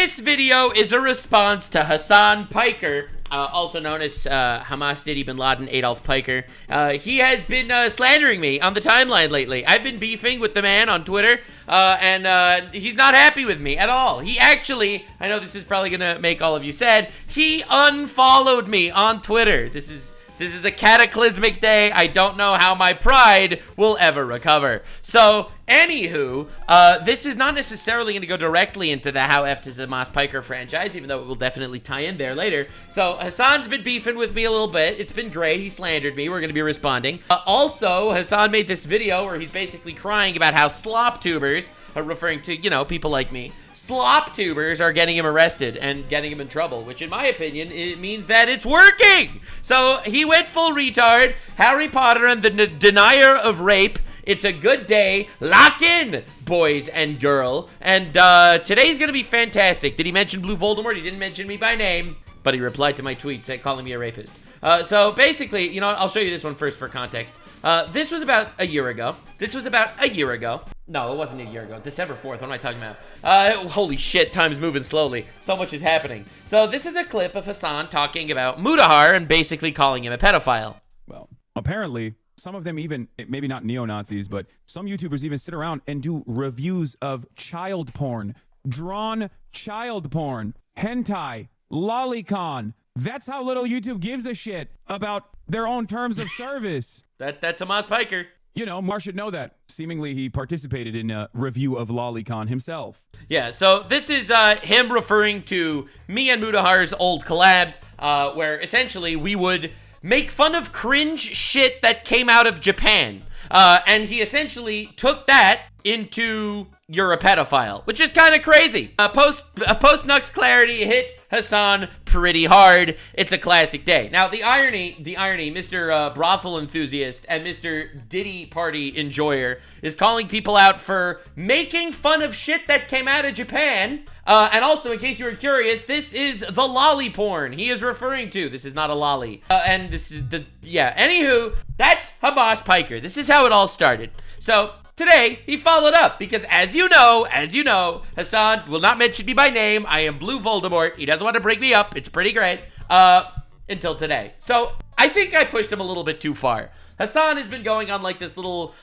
This video is a response to Hasan Piker, also known as Hamas Diddy Bin Laden Adolf Piker. He has been slandering me on the timeline lately. I've been beefing with the man on Twitter, and he's not happy with me at all. He actually, I know this is probably gonna make all of you sad, he unfollowed me on Twitter. This is a cataclysmic day. I don't know how my pride will ever recover. So, anywho, this is not necessarily going to go directly into the How Effed is Hamas Piker franchise, even though it will definitely tie in there later. So, Hasan's been beefing with me a little bit. It's been great. He slandered me. We're going to be responding. Also, Hasan made this video where he's basically crying about how slop tubers, referring to, you know, people like me, slop tubers are getting him arrested and getting him in trouble, which in my opinion, it means that it's working. So he went full retard. Harry Potter and the denier of rape. It's a good day. Lock in, boys and girl. And today's gonna be fantastic. Did he mention Blue Voldemort? He didn't mention me by name, but he replied to my tweet saying, calling me a rapist. So basically, you know, I'll show you this one first for context. This was about a year ago. No, it wasn't a year ago. December 4th. What am I talking about? Holy shit, time's moving slowly. So much is happening. So this is a clip of Hasan talking about Mutahar and basically calling him a pedophile. Well, apparently, some of them even, maybe not neo-Nazis, but some YouTubers even sit around and do reviews of child porn. Drawn child porn. Hentai. Lolicon. That's how little YouTube gives a shit about their own terms of service. That's Hamas Piker. You know, Mar should know that. Seemingly, he participated in a review of Lolicon himself. Yeah, so this is him referring to me and Mutahar's old collabs, where essentially we would make fun of cringe shit that came out of Japan. And he essentially took that into you're a pedophile, which is kind of crazy. Post-Nux clarity hit Hasan pretty hard. It's a classic day. Now, the irony, Mr. Brothel enthusiast and Mr. Diddy party enjoyer is calling people out for making fun of shit that came out of Japan. And also, in case you were curious, this is the lolly porn he is referring to. This is not a lolly. And this is anywho, that's Hamas Piker. This is how it all started. So, today, he followed up because as you know, Hasan will not mention me by name. I am Blue Voldemort. He doesn't want to break me up. It's pretty great. Until today. So, I think I pushed him a little bit too far. Hasan has been going on like this little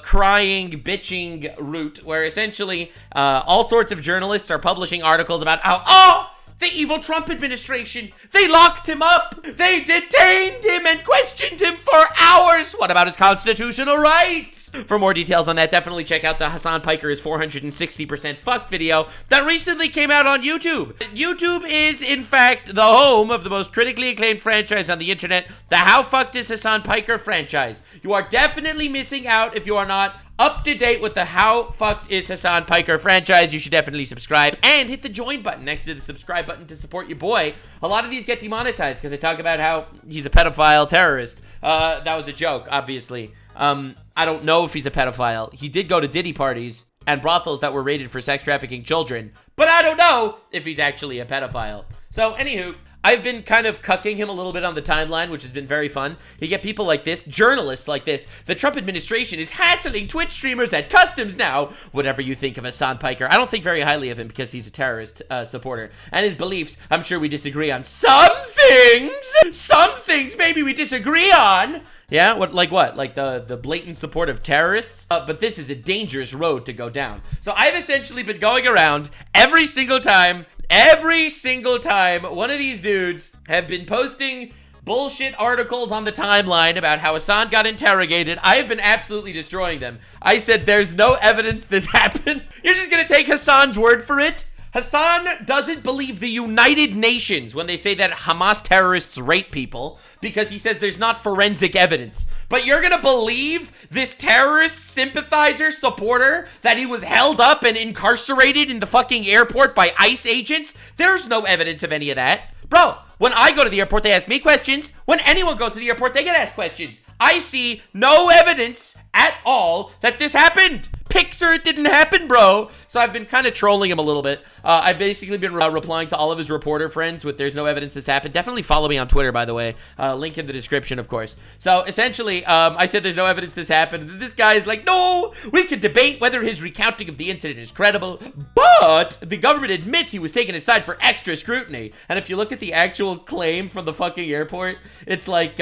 crying, bitching route where essentially all sorts of journalists are publishing articles about how, the evil Trump administration, they locked him up, they detained him and questioned him for hours. What about his constitutional rights? For more details on that, definitely check out the Hasan Piker is 460% fucked video that recently came out on YouTube. YouTube is, in fact, the home of the most critically acclaimed franchise on the internet, the How Fucked is Hasan Piker franchise. You are definitely missing out if you are not up to date with the How Fucked is Hasan Piker franchise. You should definitely subscribe and hit the join button next to the subscribe button to support your boy. A lot of these get demonetized because I talk about how he's a pedophile terrorist. That was a joke, obviously. I don't know if he's a pedophile. He did go to Diddy parties and brothels that were rated for sex trafficking children, but I don't know if he's actually a pedophile. So, anywho, I've been kind of cucking him a little bit on the timeline, which has been very fun. You get people like this, journalists like this. The Trump administration is hassling Twitch streamers at customs now. Whatever you think of Hasan Piker, I don't think very highly of him because he's a terrorist supporter. And his beliefs, I'm sure we disagree on some things. Some things maybe we disagree on. Yeah, like what? Like the blatant support of terrorists? But this is a dangerous road to go down. So I've essentially been going around every single time one of these dudes have been posting bullshit articles on the timeline about how Hasan got interrogated. I have been absolutely destroying them. I said there's no evidence this happened. You're just gonna take Hasan's word for it? Hasan doesn't believe the United Nations when they say that Hamas terrorists rape people because he says there's not forensic evidence. But you're gonna believe this terrorist sympathizer supporter that he was held up and incarcerated in the fucking airport by ICE agents? There's no evidence of any of that. Bro, when I go to the airport, they ask me questions. When anyone goes to the airport, they get asked questions. I see no evidence at all that this happened. pics or it didn't happen, bro. So I've been kind of trolling him a little bit. I've basically been replying to all of his reporter friends with "there's no evidence this happened." Definitely follow me on Twitter, by the way. Link in the description, of course. So essentially, I said there's no evidence this happened. And this guy is like, no, we could debate whether his recounting of the incident is credible, but the government admits he was taken aside for extra scrutiny. And if you look at the actual claim from the fucking airport, it's like,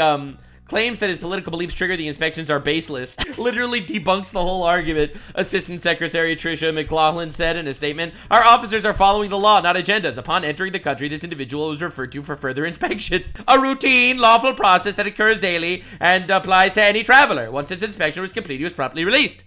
claims that his political beliefs trigger the inspections are baseless. Literally debunks the whole argument. Assistant Secretary Tricia McLaughlin said in a statement, "Our officers are following the law, not agendas. Upon entering the country, this individual was referred to for further inspection. A routine, lawful process that occurs daily and applies to any traveler. Once his inspection was complete, he was promptly released."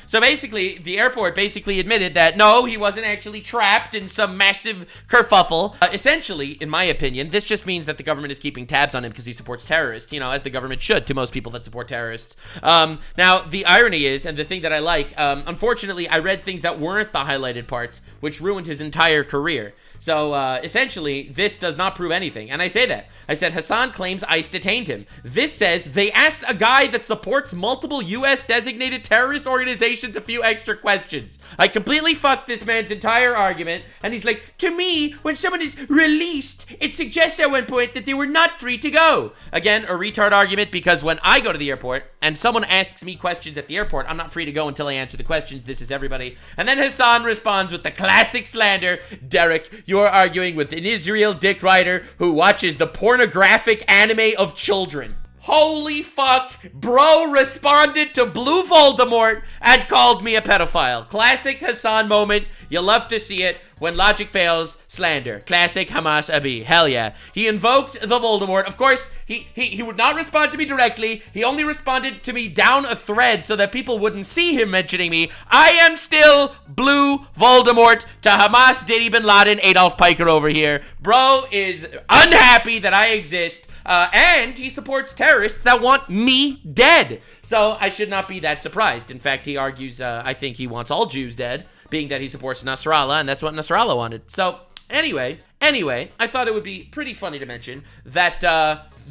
So basically, the airport basically admitted that, no, he wasn't actually trapped in some massive kerfuffle. Essentially, in my opinion, this just means that the government is keeping tabs on him because he supports terrorists, you know, as the government should to most people that support terrorists. Now, the irony is, and the thing that I like, unfortunately, I read things that weren't the highlighted parts, which ruined his entire career. So, essentially, this does not prove anything. And I say that. I said, Hasan claims ICE detained him. This says they asked a guy that supports multiple U.S. designated terrorist organizations a few extra questions. I completely fucked this man's entire argument. And he's like, to me, when someone is released, it suggests at one point that they were not free to go. Again, a retard argument, because when I go to the airport and someone asks me questions at the airport, I'm not free to go until I answer the questions. This is everybody. And then Hasan responds with the classic slander, "Derek, you're arguing with an Israel dick rider who watches the pornographic anime of children." Holy fuck, bro responded to Blue Voldemort and called me a pedophile. Classic Hasan moment. You love to see it. When logic fails, slander. Classic Hamas Abi. Hell yeah. He invoked the Voldemort. Of course, he would not respond to me directly. He only responded to me down a thread so that people wouldn't see him mentioning me. I am still Blue Voldemort to Hamas, Diddy, Bin Laden, Adolf Piker over here. Bro is unhappy that I exist. And he supports terrorists that want me dead. So I should not be that surprised. In fact, he argues, I think he wants all Jews dead, being that he supports Nasrallah, and that's what Nasrallah wanted. So anyway, I thought it would be pretty funny to mention that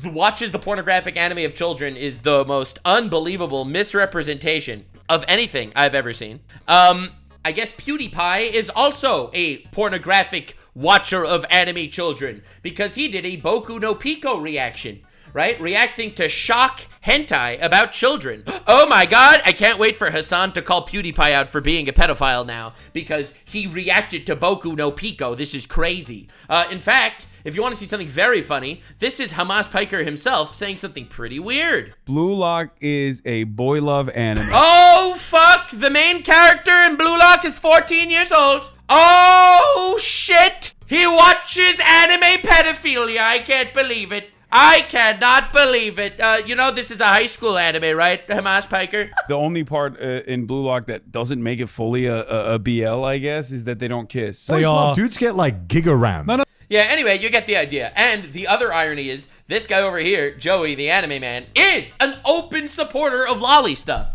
watches the pornographic anime of children is the most unbelievable misrepresentation of anything I've ever seen. I guess PewDiePie is also a pornographic watcher of anime children, because he did a Boku no Pico reaction, right? Reacting to shock hentai about children. Oh my god, I can't wait for Hasan to call PewDiePie out for being a pedophile now, because he reacted to Boku no Pico. This is crazy. In fact, if you want to see something very funny, this is Hamas Piker himself saying something pretty weird. Blue Lock is a boy love anime. Oh, fuck! The main character in Blue Lock is 14 years old. Oh, shit! He watches anime pedophilia. I can't believe it. I cannot believe it. You know, this is a high school anime, right, Hamas Piker? The only part in Blue Lock that doesn't make it fully a BL, I guess, is that they don't kiss. They dudes get like gigaram. No. Yeah, anyway, you get the idea. And the other irony is, this guy over here, Joey, the anime man, is an open supporter of lolly stuff.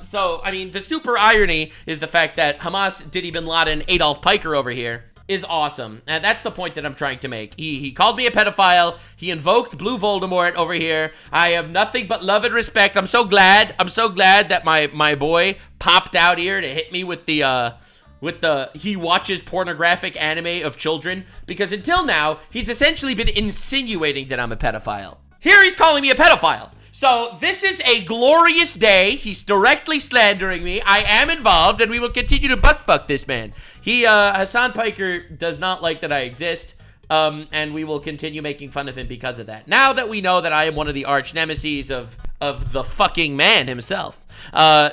So, I mean, the super irony is the fact that Hamas, Diddy, Bin Laden, Adolf Piker over here is awesome. And that's the point that I'm trying to make. He called me a pedophile. He invoked Blue Voldemort over here. I have nothing but love and respect. I'm so glad that my boy popped out here to hit me with the he watches pornographic anime of children, because until now, he's essentially been insinuating that I'm a pedophile. Here he's calling me a pedophile. So this is a glorious day. He's directly slandering me. I am involved, and we will continue to buttfuck this man. Hasan Piker does not like that I exist, and we will continue making fun of him because of that. Now that we know that I am one of the arch nemesis of the fucking man himself.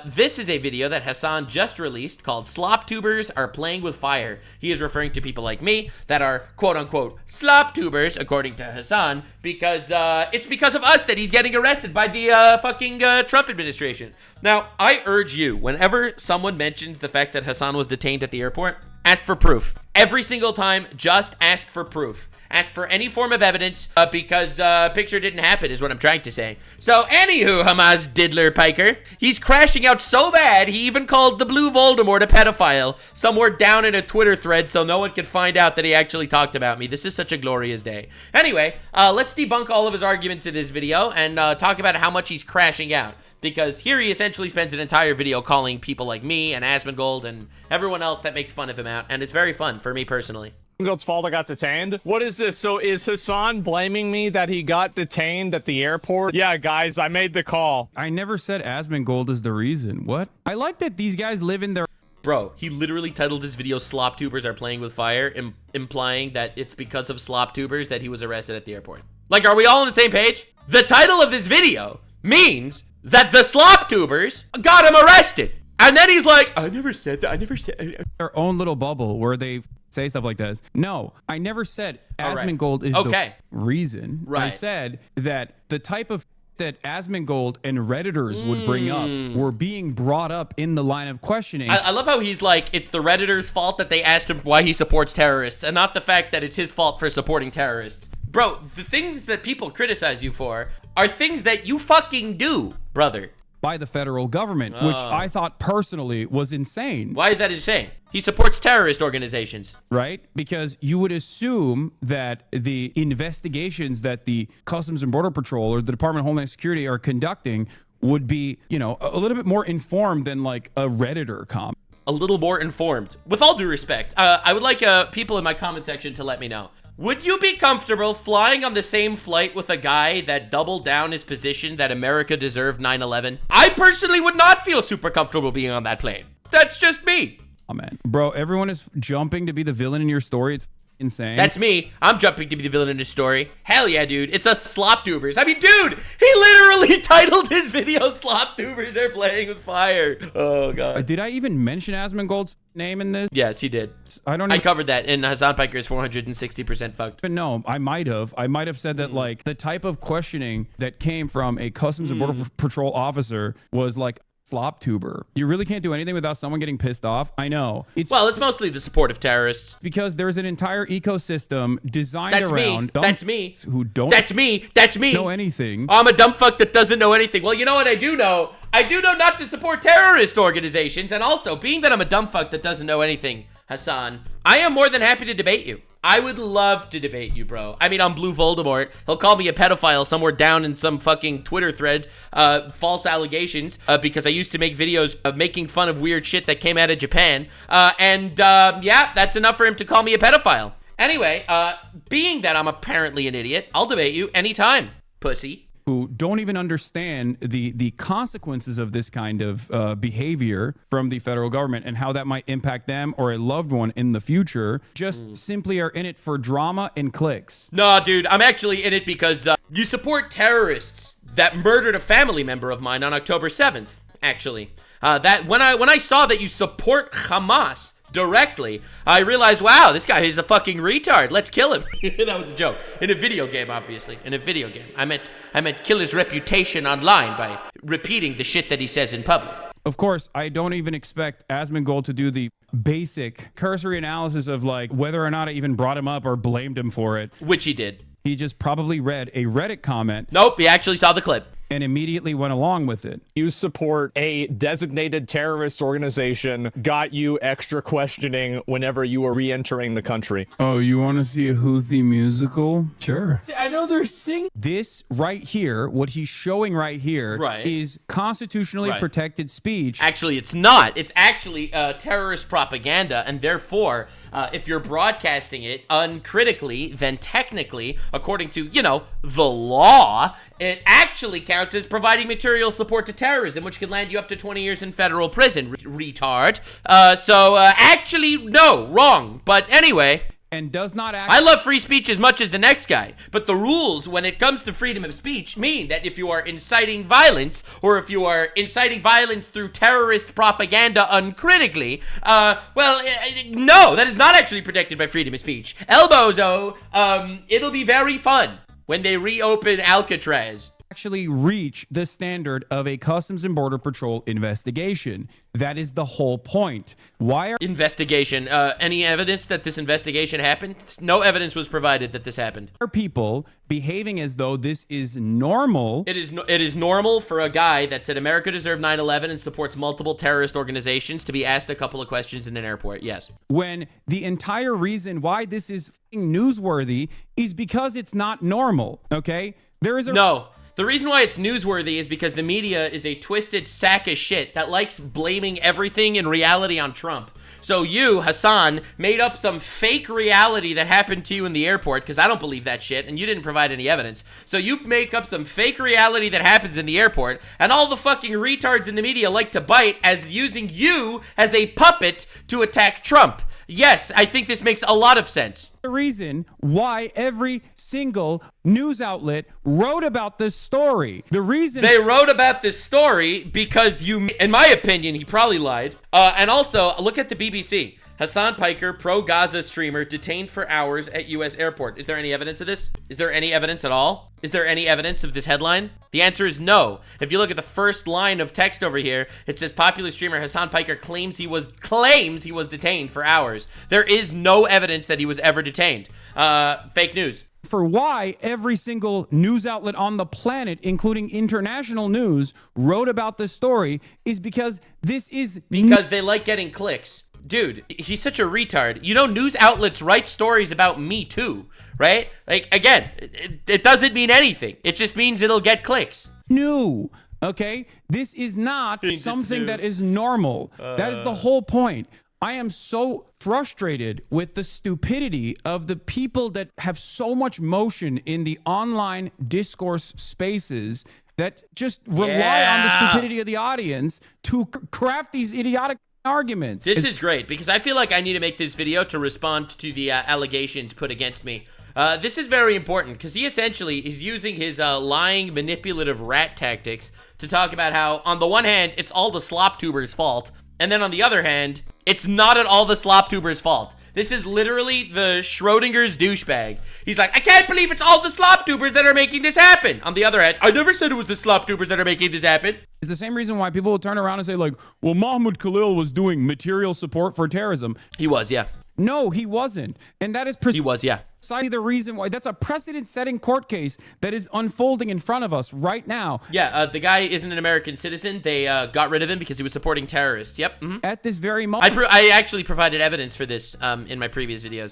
This is a video that Hasan just released called "Slop Tubers Are Playing with Fire." He is referring to people like me that are quote-unquote slop tubers, according to Hasan, because it's because of us that he's getting arrested by the fucking Trump administration. Now, I urge you, whenever someone mentions the fact that Hasan was detained at the airport, ask for proof. Every single time, just ask for proof. ask for any form of evidence because picture didn't happen is what I'm trying to say. So anywho, Hamas diddler Piker, he's crashing out so bad he even called the blue Voldemort a pedophile somewhere down in a Twitter thread so no one could find out that he actually talked about me. This is such a glorious day. Anyway, let's debunk all of his arguments in this video and talk about how much he's crashing out. Because here he essentially spends an entire video calling people like me and Asmongold and everyone else that makes fun of him out. And it's very fun for me personally. Asmongold's fault I got detained? What is this? So is Hasan blaming me that he got detained at the airport? Yeah, guys, I made the call. I never said Asmongold is the reason. What? I like that these guys live in their... Bro, he literally titled his video Slop Tubers Are Playing with Fire, implying that it's because of Slop Tubers that he was arrested at the airport. Like, are we all on the same page? The title of this video means that the Slop Tubers got him arrested. And then he's like, I never said that. I never said their own little bubble where they say stuff like this. No, I never said Asmongold is the reason. Right. I said that the type of that Asmongold and Redditors would bring up were being brought up in the line of questioning. I love how he's like, it's the Redditors' fault that they asked him why he supports terrorists and not the fact that it's his fault for supporting terrorists. Bro, the things that people criticize you for are things that you fucking do, brother. By the federal government, which I thought personally was insane. Why is that insane? He supports terrorist organizations. Right? Because you would assume that the investigations that the Customs and Border Patrol or the Department of Homeland Security are conducting would be, you know, a little bit more informed than like a Redditor comment. A little more informed. With all due respect, I would like people in my comment section to let me know. Would you be comfortable flying on the same flight with a guy that doubled down his position that America deserved 9/11? I personally would not feel super comfortable being on that plane. That's just me. Oh, man. Bro, everyone is jumping to be the villain in your story. It's insane. That's me. I'm jumping to be the villain in this story. Hell yeah, dude. It's us Slop Tubers. I mean, dude, he literally titled his video Slop Tubers Are Playing with Fire. Oh, God. Did I even mention Asmongold's name in this? Yes, he did. I covered that in Hasan Piker's 460% fucked. But no, I might have said that like the type of questioning that came from a Customs and Border Patrol officer was like Slop tuber. You really can't do anything without someone getting pissed off. I know. It's mostly the support of terrorists. Because there's an entire ecosystem designed around That's me. Who don't That's me. Know anything. I'm a dumb fuck that doesn't know anything. Well, you know what I do know? I do know not to support terrorist organizations, and also, being that I'm a dumb fuck that doesn't know anything, Hasan, I am more than happy to debate you. I would love to debate you, bro. I mean, I'm Blue Voldemort. He'll call me a pedophile somewhere down in some fucking Twitter thread, false allegations, because I used to make videos of making fun of weird shit that came out of Japan. Yeah, that's enough for him to call me a pedophile. Anyway, being that I'm apparently an idiot, I'll debate you anytime, pussy. Who don't even understand the consequences of this kind of behavior from the federal government and how that might impact them or a loved one in the future, just simply are in it for drama and clicks. Nah, dude, I'm actually in it because you support terrorists that murdered a family member of mine on October 7th, actually. That when I saw that you support Hamas directly, I realized, wow, this guy is a fucking retard. Let's kill him. That was a joke. In a video game, obviously. In a video game. I meant kill his reputation online by repeating the shit that he says in public. Of course, I don't even expect Asmongold to do the basic cursory analysis of like whether or not I even brought him up or blamed him for it. Which he did. He just probably read a Reddit comment. Nope, he actually saw the clip. And immediately went along with it. You support a designated terrorist organization, got you extra questioning whenever you were re-entering the country. Oh, you want to see a Houthi musical? Sure. See, I know they're singing. This right here, what he's showing right here, is constitutionally protected speech. Actually, it's not. It's actually terrorist propaganda, and therefore, if you're broadcasting it uncritically, then technically, according to, you know, the law, it actually counts as providing material support to terrorism, which can land you up to 20 years in federal prison, retard. Actually, no, wrong. But anyway... And does not act... I love free speech as much as the next guy, but the rules when it comes to freedom of speech mean that if you are inciting violence, or if you are inciting violence through terrorist propaganda uncritically, no, that is not actually protected by freedom of speech. Elbozo, it'll be very fun when they reopen Alcatraz. actually reach the standard of a Customs and Border Patrol investigation. That is the whole point. Why are Investigation. Any evidence that this investigation happened? No evidence was provided that this happened. people behaving as though this is normal? It is normal for a guy that said America deserved 9/11 and supports multiple terrorist organizations to be asked a couple of questions in an airport. Yes. When the entire reason why this is f***ing newsworthy is because it's not normal, okay? There is a No. The reason why it's newsworthy is because the media is a twisted sack of shit that likes blaming everything in reality on Trump. So you, Hasan, made up some fake reality that happened to you in the airport, because I don't believe that shit, and you didn't provide any evidence. So you make up some fake reality that happens in the airport, and all the fucking retards in the media like to bite as using you as a puppet to attack Trump. Yes, I think this makes a lot of sense. the reason why every single news outlet wrote about this story. The reason they wrote about this story because in my opinion, he probably lied. And also, look at the BBC. Hasan Piker, pro-Gaza streamer, detained for hours at U.S. airport. Is there any evidence of this? Is there any evidence at all? Is there any evidence of this headline? The answer is no. If you look at the first line of text over here, it says popular streamer Hasan Piker claims he was detained for hours. There is no evidence that he was ever detained. Fake news. For why every single news outlet on the planet, including international news, wrote about this story is because this is... Because they like getting clicks. Dude, he's such a retard. You know, news outlets write stories about me too, right? Like, again, it doesn't mean anything. It just means it'll get clicks. New, okay? This is not something that is normal. That is the whole point. I am so frustrated with the stupidity of the people that have so much motion in the online discourse spaces that just rely on the stupidity of the audience to craft these idiotic arguments. This is great because I feel like I need to make this video to respond to the allegations put against me. This is very important because he essentially is using his lying, manipulative rat tactics to talk about how, on the one hand, it's all the slop tubers' fault, and then on the other hand, it's not at all the slop tubers' fault. This is literally the Schrodinger's douchebag. He's like, I can't believe it's all the slop tubers that are making this happen. On the other hand, I never said it was the slop tubers that are making this happen. It's the same reason why people will turn around and say, like, well, Mahmoud Khalil was doing material support for terrorism. He was, yeah. No, he wasn't. And that is He was, yeah. precisely the reason why. That's a precedent-setting court case that is unfolding in front of us right now. Yeah, the guy isn't an American citizen. They got rid of him because he was supporting terrorists. Yep. Mm-hmm. At this very moment. I actually provided evidence for this in my previous videos.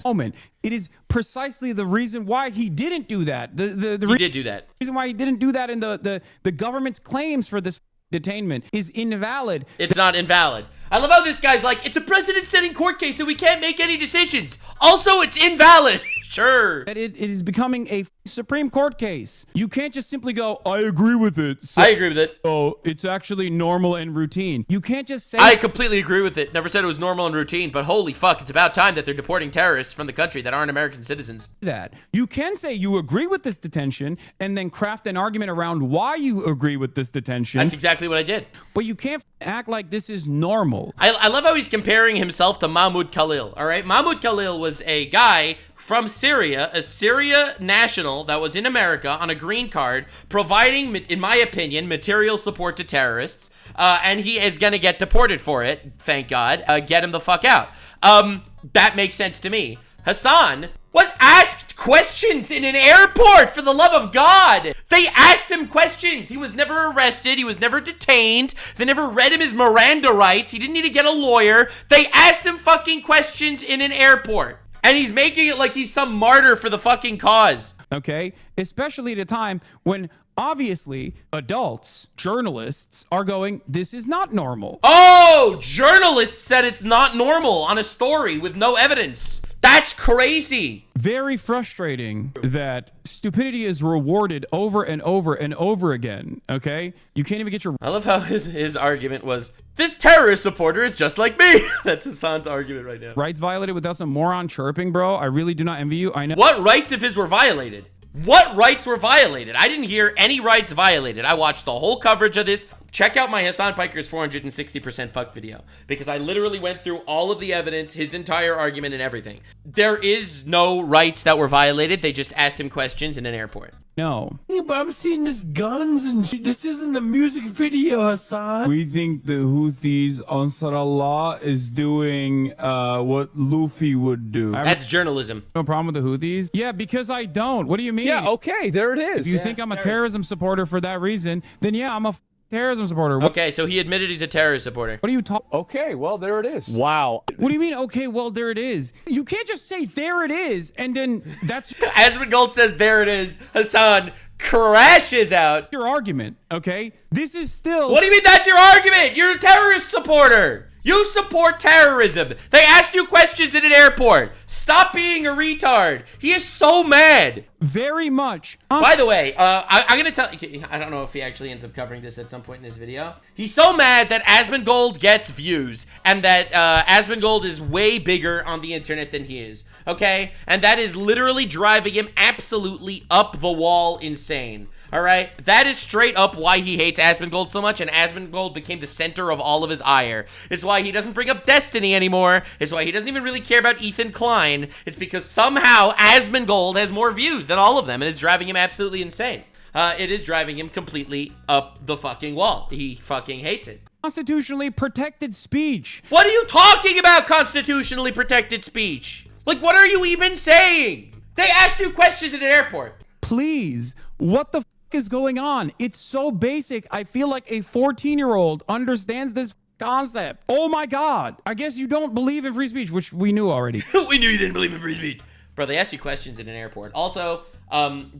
It is precisely the reason why he didn't do that. He did do that. The reason why he didn't do that in the government's claims for this detainment is invalid. It's not invalid. I love how this guy's like, it's a precedent-setting court case, so we can't make any decisions. Also, it's invalid. Sure. That it is becoming a Supreme Court case. You can't just simply go, I agree with it. So, I agree with it. Oh, it's actually normal and routine. You can't just say... I completely agree with it. Never said it was normal and routine, but holy fuck, it's about time that they're deporting terrorists from the country that aren't American citizens. That. You can say you agree with this detention and then craft an argument around why you agree with this detention. That's exactly what I did. But you can't act like this is normal. I love how he's comparing himself to Mahmoud Khalil, all right? Mahmoud Khalil was a guy from Syria, a Syria national that was in America on a green card, providing, in my opinion, material support to terrorists, and he is gonna get deported for it, thank God. Get him the fuck out. That makes sense to me. Hasan was asked questions in an airport, for the love of God. They asked him questions. He was never arrested. He was never detained. They never read him his Miranda rights. He didn't need to get a lawyer. They asked him fucking questions in an airport. And he's making it like he's some martyr for the fucking cause. Okay? Especially at a time when obviously adults, journalists, are going, this is not normal. Oh, journalists said it's not normal on a story with no evidence. That's crazy. Very frustrating that stupidity is rewarded over and over and over again, okay? You can't even get your... I love how his argument was, this terrorist supporter is just like me. That's Hasan's argument right now. rights violated without some moron chirping, bro. I really do not envy you. I know... What rights of his were violated? What rights were violated? I didn't hear any rights violated. I watched the whole coverage of this. check out my Hasan Piker's 460% fuck video, because I literally went through all of the evidence, his entire argument and everything. There is no rights that were violated. They just asked him questions in an airport. No. Yeah, but I'm seeing this guns and shit. This isn't a music video, Hasan. We think the Houthis, Ansar Allah, is doing what Luffy would do. That's journalism. No problem with the Houthis? Yeah, because I don't. What do you mean? Yeah, okay, there it is. If you think I'm a terrorism supporter for that reason, then yeah, I'm a terrorism supporter. Okay, so he admitted he's a terrorist supporter. What are you talking? Okay, well, there it is. Wow. What do you mean? Okay, well, there it is. You can't just say there it is and then that's Asmongold says there it is. Hasan crashes out. your argument. Okay, this is still. What do you mean that's your argument? You're a terrorist supporter. You support terrorism. They asked you questions in an airport. Stop being a retard. He is so mad. Very much. By the way, I'm gonna tell. I don't know if he actually ends up covering this at some point in his video. He's so mad that Asmongold gets views and that Asmongold is way bigger on the internet than he is. Okay, and that is literally driving him absolutely up the wall insane. All right, that is straight up why he hates Asmongold so much, and Asmongold became the center of all of his ire. It's why he doesn't bring up Destiny anymore. It's why he doesn't even really care about Ethan Klein. It's because somehow Asmongold has more views than all of them, and it's driving him absolutely insane. It is driving him completely up the fucking wall. He fucking hates it. Constitutionally protected speech. What are you talking about, constitutionally protected speech? Like, what are you even saying? They asked you questions in an airport. Please, what the is going on? It's so basic. I feel like a 14-year-old understands this concept. Oh my God. I guess you don't believe in free speech, which we knew already. We knew you didn't believe in free speech. Bro, they asked you questions in an airport. Also,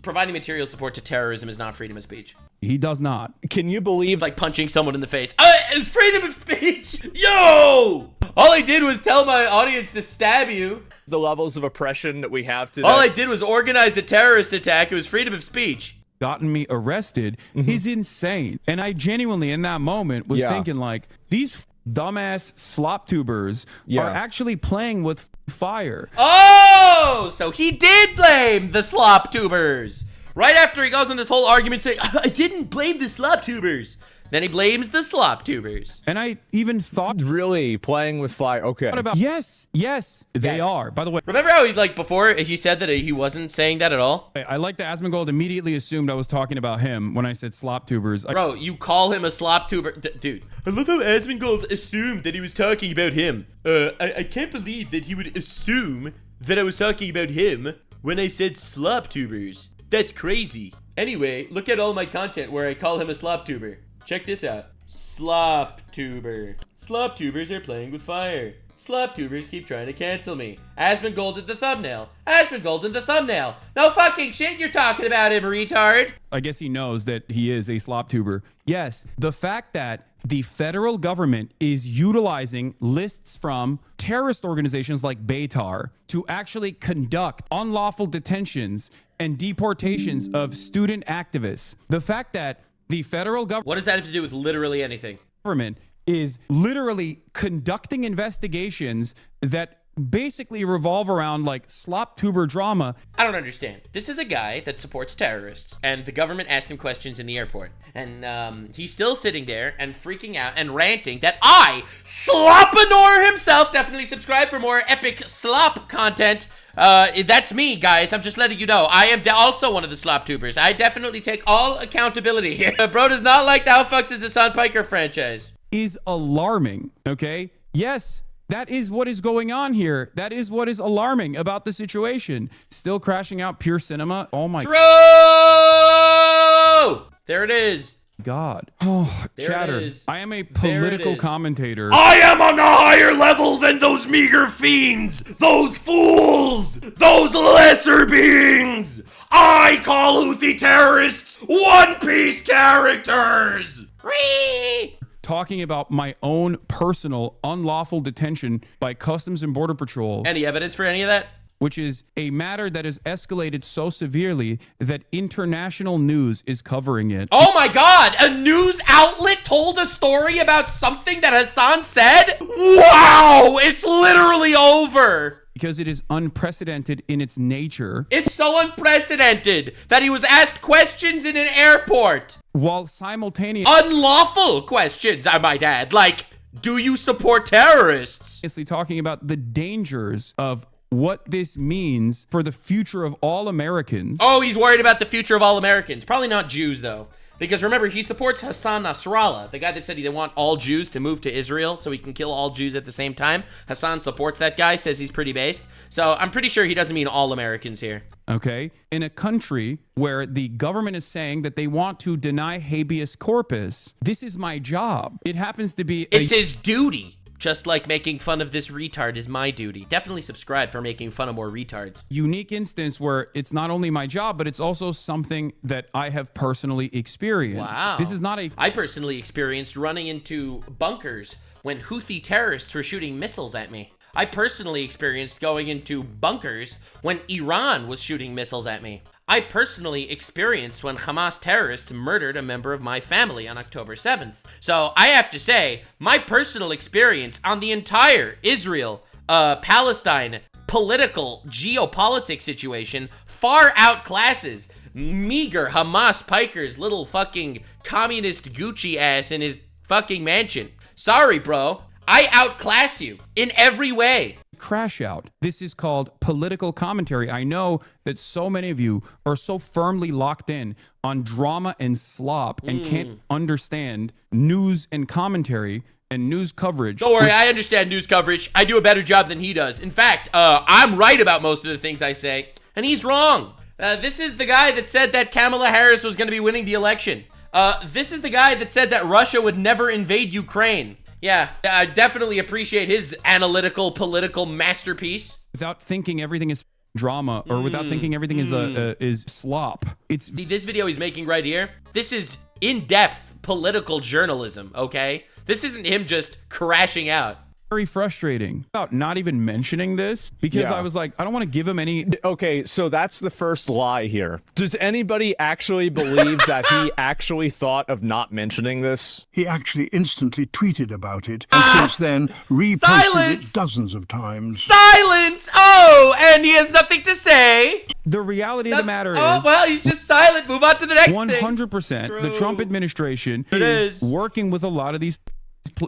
providing material support to terrorism is not freedom of speech. He does not. Can you believe It's like punching someone in the face. It's freedom of speech. Yo! All I did was tell my audience to stab you. the levels of oppression that we have today? All I did was organize a terrorist attack. It was freedom of speech. Gotten me arrested is insane. And I genuinely, in that moment, was thinking, like, these dumbass slop tubers are actually playing with fire. Oh, so he did blame the slop tubers. Right after he goes on this whole argument saying, I didn't blame the slop tubers. Then he blames the slop tubers. And I even thought Really playing with fire? Okay. about yes, they are. By the way, Remember how he's like before he said that he wasn't saying that at all? I like that Asmongold immediately assumed I was talking about him when I said slop tubers. Bro, you call him a slop tuber. Dude, I love how Asmongold assumed that he was talking about him. I can't believe that he would assume that I was talking about him when I said slop tubers. That's crazy. Anyway, look at all my content where I call him a slop tuber. Check this out. Slop tuber. Slop tubers are playing with fire. Slop tubers keep trying to cancel me. Asmongold in the thumbnail. Asmongold in the thumbnail. No fucking shit you're talking about him, retard. I guess he knows that he is a slop tuber. Yes, the fact that the federal government is utilizing lists from terrorist organizations like Beitar to actually conduct unlawful detentions and deportations of student activists. The fact that the federal government... What does that have to do with literally anything? Government is literally conducting investigations that basically revolve around like slop tuber drama. I don't understand. This is a guy that supports terrorists, and the government asked him questions in the airport. And he's still sitting there and freaking out and ranting that Slopanor himself, definitely subscribe for more epic slop content. That's me, guys. I'm just letting you know. I am also one of the slop tubers. I definitely take all accountability here. Bro does not like the How Fucked is Hasan Piker franchise. Is alarming, okay? Yes, that is what is going on here. That is what is alarming about the situation. Still crashing out pure cinema. Oh my There it is. God. Oh, There chatter. it is. I am a There it political is. commentator. I am on a higher level than those meager fiends, those fools, those lesser beings. I call Houthi terrorists One Piece characters. Talking about my own personal unlawful detention by Customs and Border Patrol, Any evidence for any of that? which is a matter that has escalated so severely that international news is covering it. Oh my god, a news outlet told a story about something that Hasan said? Wow, it's literally over. because it is unprecedented in its nature. It's so unprecedented that he was asked questions in an airport. While simultaneously Unlawful questions, I might add. Like, do you support terrorists? talking about the dangers of what this means for the future of all Americans. Oh, he's worried about the future of all Americans. Probably not Jews, though. Because remember, he supports Hasan Nasrallah, the guy that said he didn't want all Jews to move to Israel so he can kill all Jews at the same time. Hasan supports that guy, says he's pretty based. So I'm pretty sure he doesn't mean all Americans here. Okay? In a country where the government is saying that they want to deny habeas corpus, this is my job. It happens to be It's his duty. Just like making fun of this retard is my duty. Definitely subscribe for making fun of more retards. Unique instance where it's not only my job, but it's also something that I have personally experienced. Wow. This is not a... I personally experienced running into bunkers when Houthi terrorists were shooting missiles at me. I personally experienced going into bunkers when Iran was shooting missiles at me. I personally experienced when Hamas terrorists murdered a member of my family on October 7th. So I have to say, my personal experience on the entire Israel, Palestine, political, geopolitics situation far outclasses meager Hamas Piker's little fucking communist Gucci ass in his fucking mansion. Sorry, bro. I outclass you in every way. Crash out. This is called political commentary. I know that so many of you are so firmly locked in on drama and slop and can't understand news and commentary and news coverage. Don't worry, I understand news coverage. I do a better job than he does. In fact, I'm right about most of the things I say, and he's wrong. This is the guy that said that Kamala Harris was going to be winning the election. This is the guy that said that Russia would never invade Ukraine. Yeah, I definitely appreciate his analytical, political masterpiece. Without thinking everything is drama, or without thinking everything is slop. It's This video he's making right here, this is in-depth political journalism, okay? This isn't him just crashing out. very frustrating about not even mentioning this because Yeah. I was like, I don't want to give him any. Okay, so that's the first lie here. Does anybody actually believe that he actually thought of not mentioning this? He actually instantly tweeted about it, and since then reposted Silence! it dozens of times. Silence! Oh, and he has nothing to say. The reality of the matter Oh, is, well, he's just silent. Move on to the next thing. 100%, the Trump administration is working with a lot of these.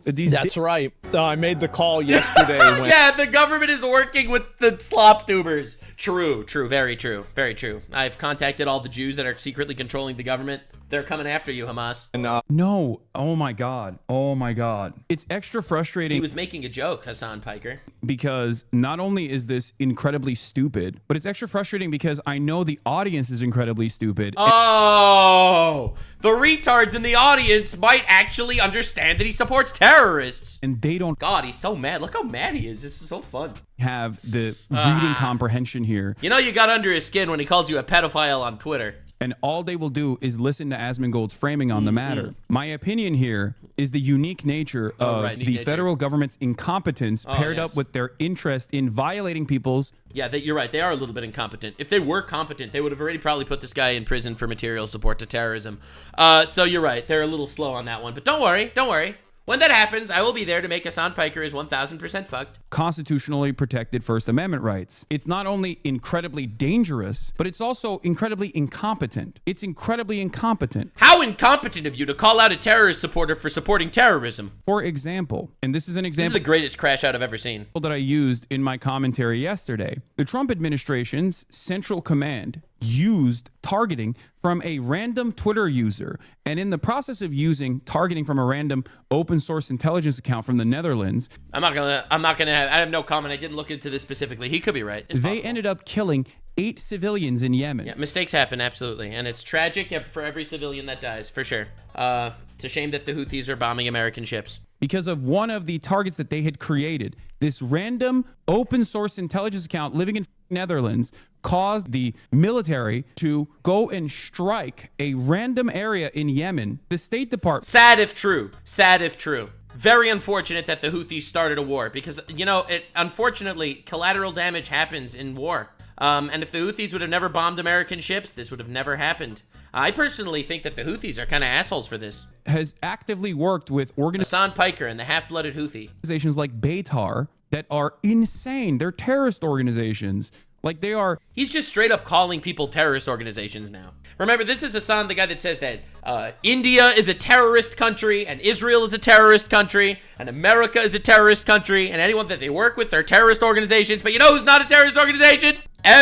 That's right. I made the call yesterday. When Yeah, the government is working with the slop tubers. True, very true, very true. I've contacted all the Jews that are secretly controlling the government. They're coming after you, Hamas. No, oh my god, it's extra frustrating. He was making a joke, Hasan Piker. Because not only is this incredibly stupid, but it's extra frustrating because I know the audience is incredibly stupid. Oh, the retards in the audience might actually understand that he supports terrorists. And they don't God, he's so mad. Look how mad he is. This is so fun. have the reading comprehension here. You know you got under his skin when he calls you a pedophile on Twitter. And all they will do is listen to Asmongold's framing on the matter. My opinion here is the unique nature of right, unique the nature. federal government's incompetence paired yes. up with their interest in violating people's. Yeah, you're right. They are a little bit incompetent. If they were competent, they would have already probably put this guy in prison for material support to terrorism. So you're right. They're a little slow on that one. But don't worry. Don't worry. When that happens, I will be there to make Hasan Piker is 1,000% fucked. Constitutionally protected First Amendment rights. It's not only incredibly dangerous, but it's also incredibly incompetent. It's incredibly incompetent. How incompetent of you to call out a terrorist supporter for supporting terrorism. For example, and this is an This is example the greatest crash out I've ever seen. that I used in my commentary yesterday. The Trump administration's central command used targeting from a random Twitter user, and in the process of using targeting from a random open source intelligence account from the Netherlands, I have no comment. I didn't look into this specifically. He could be right. It's they possible. ended up killing 8 civilians in Yemen. Yeah, mistakes happen, absolutely. And it's tragic for every civilian that dies, for sure. It's a shame that the Houthis are bombing American ships. Because of one of the targets that they had created. This random open source intelligence account living in Netherlands caused the military to go and strike a random area in Yemen. The State Department... Sad if true. Sad if true. Very unfortunate that the Houthis started a war because, you know, unfortunately, collateral damage happens in war. And if the Houthis would have never bombed American ships, this would have never happened. I personally think that the Houthis are kind of assholes for this. has actively worked with Hasan Piker and the half-blooded Houthi. organizations like Beitar that are insane. They're terrorist organizations. Like they are. He's just straight up calling people terrorist organizations now. Remember, this is Hasan, the guy that says that India is a terrorist country, and Israel is a terrorist country, and America is a terrorist country, and anyone that they work with are terrorist organizations. But you know who's not a terrorist organization?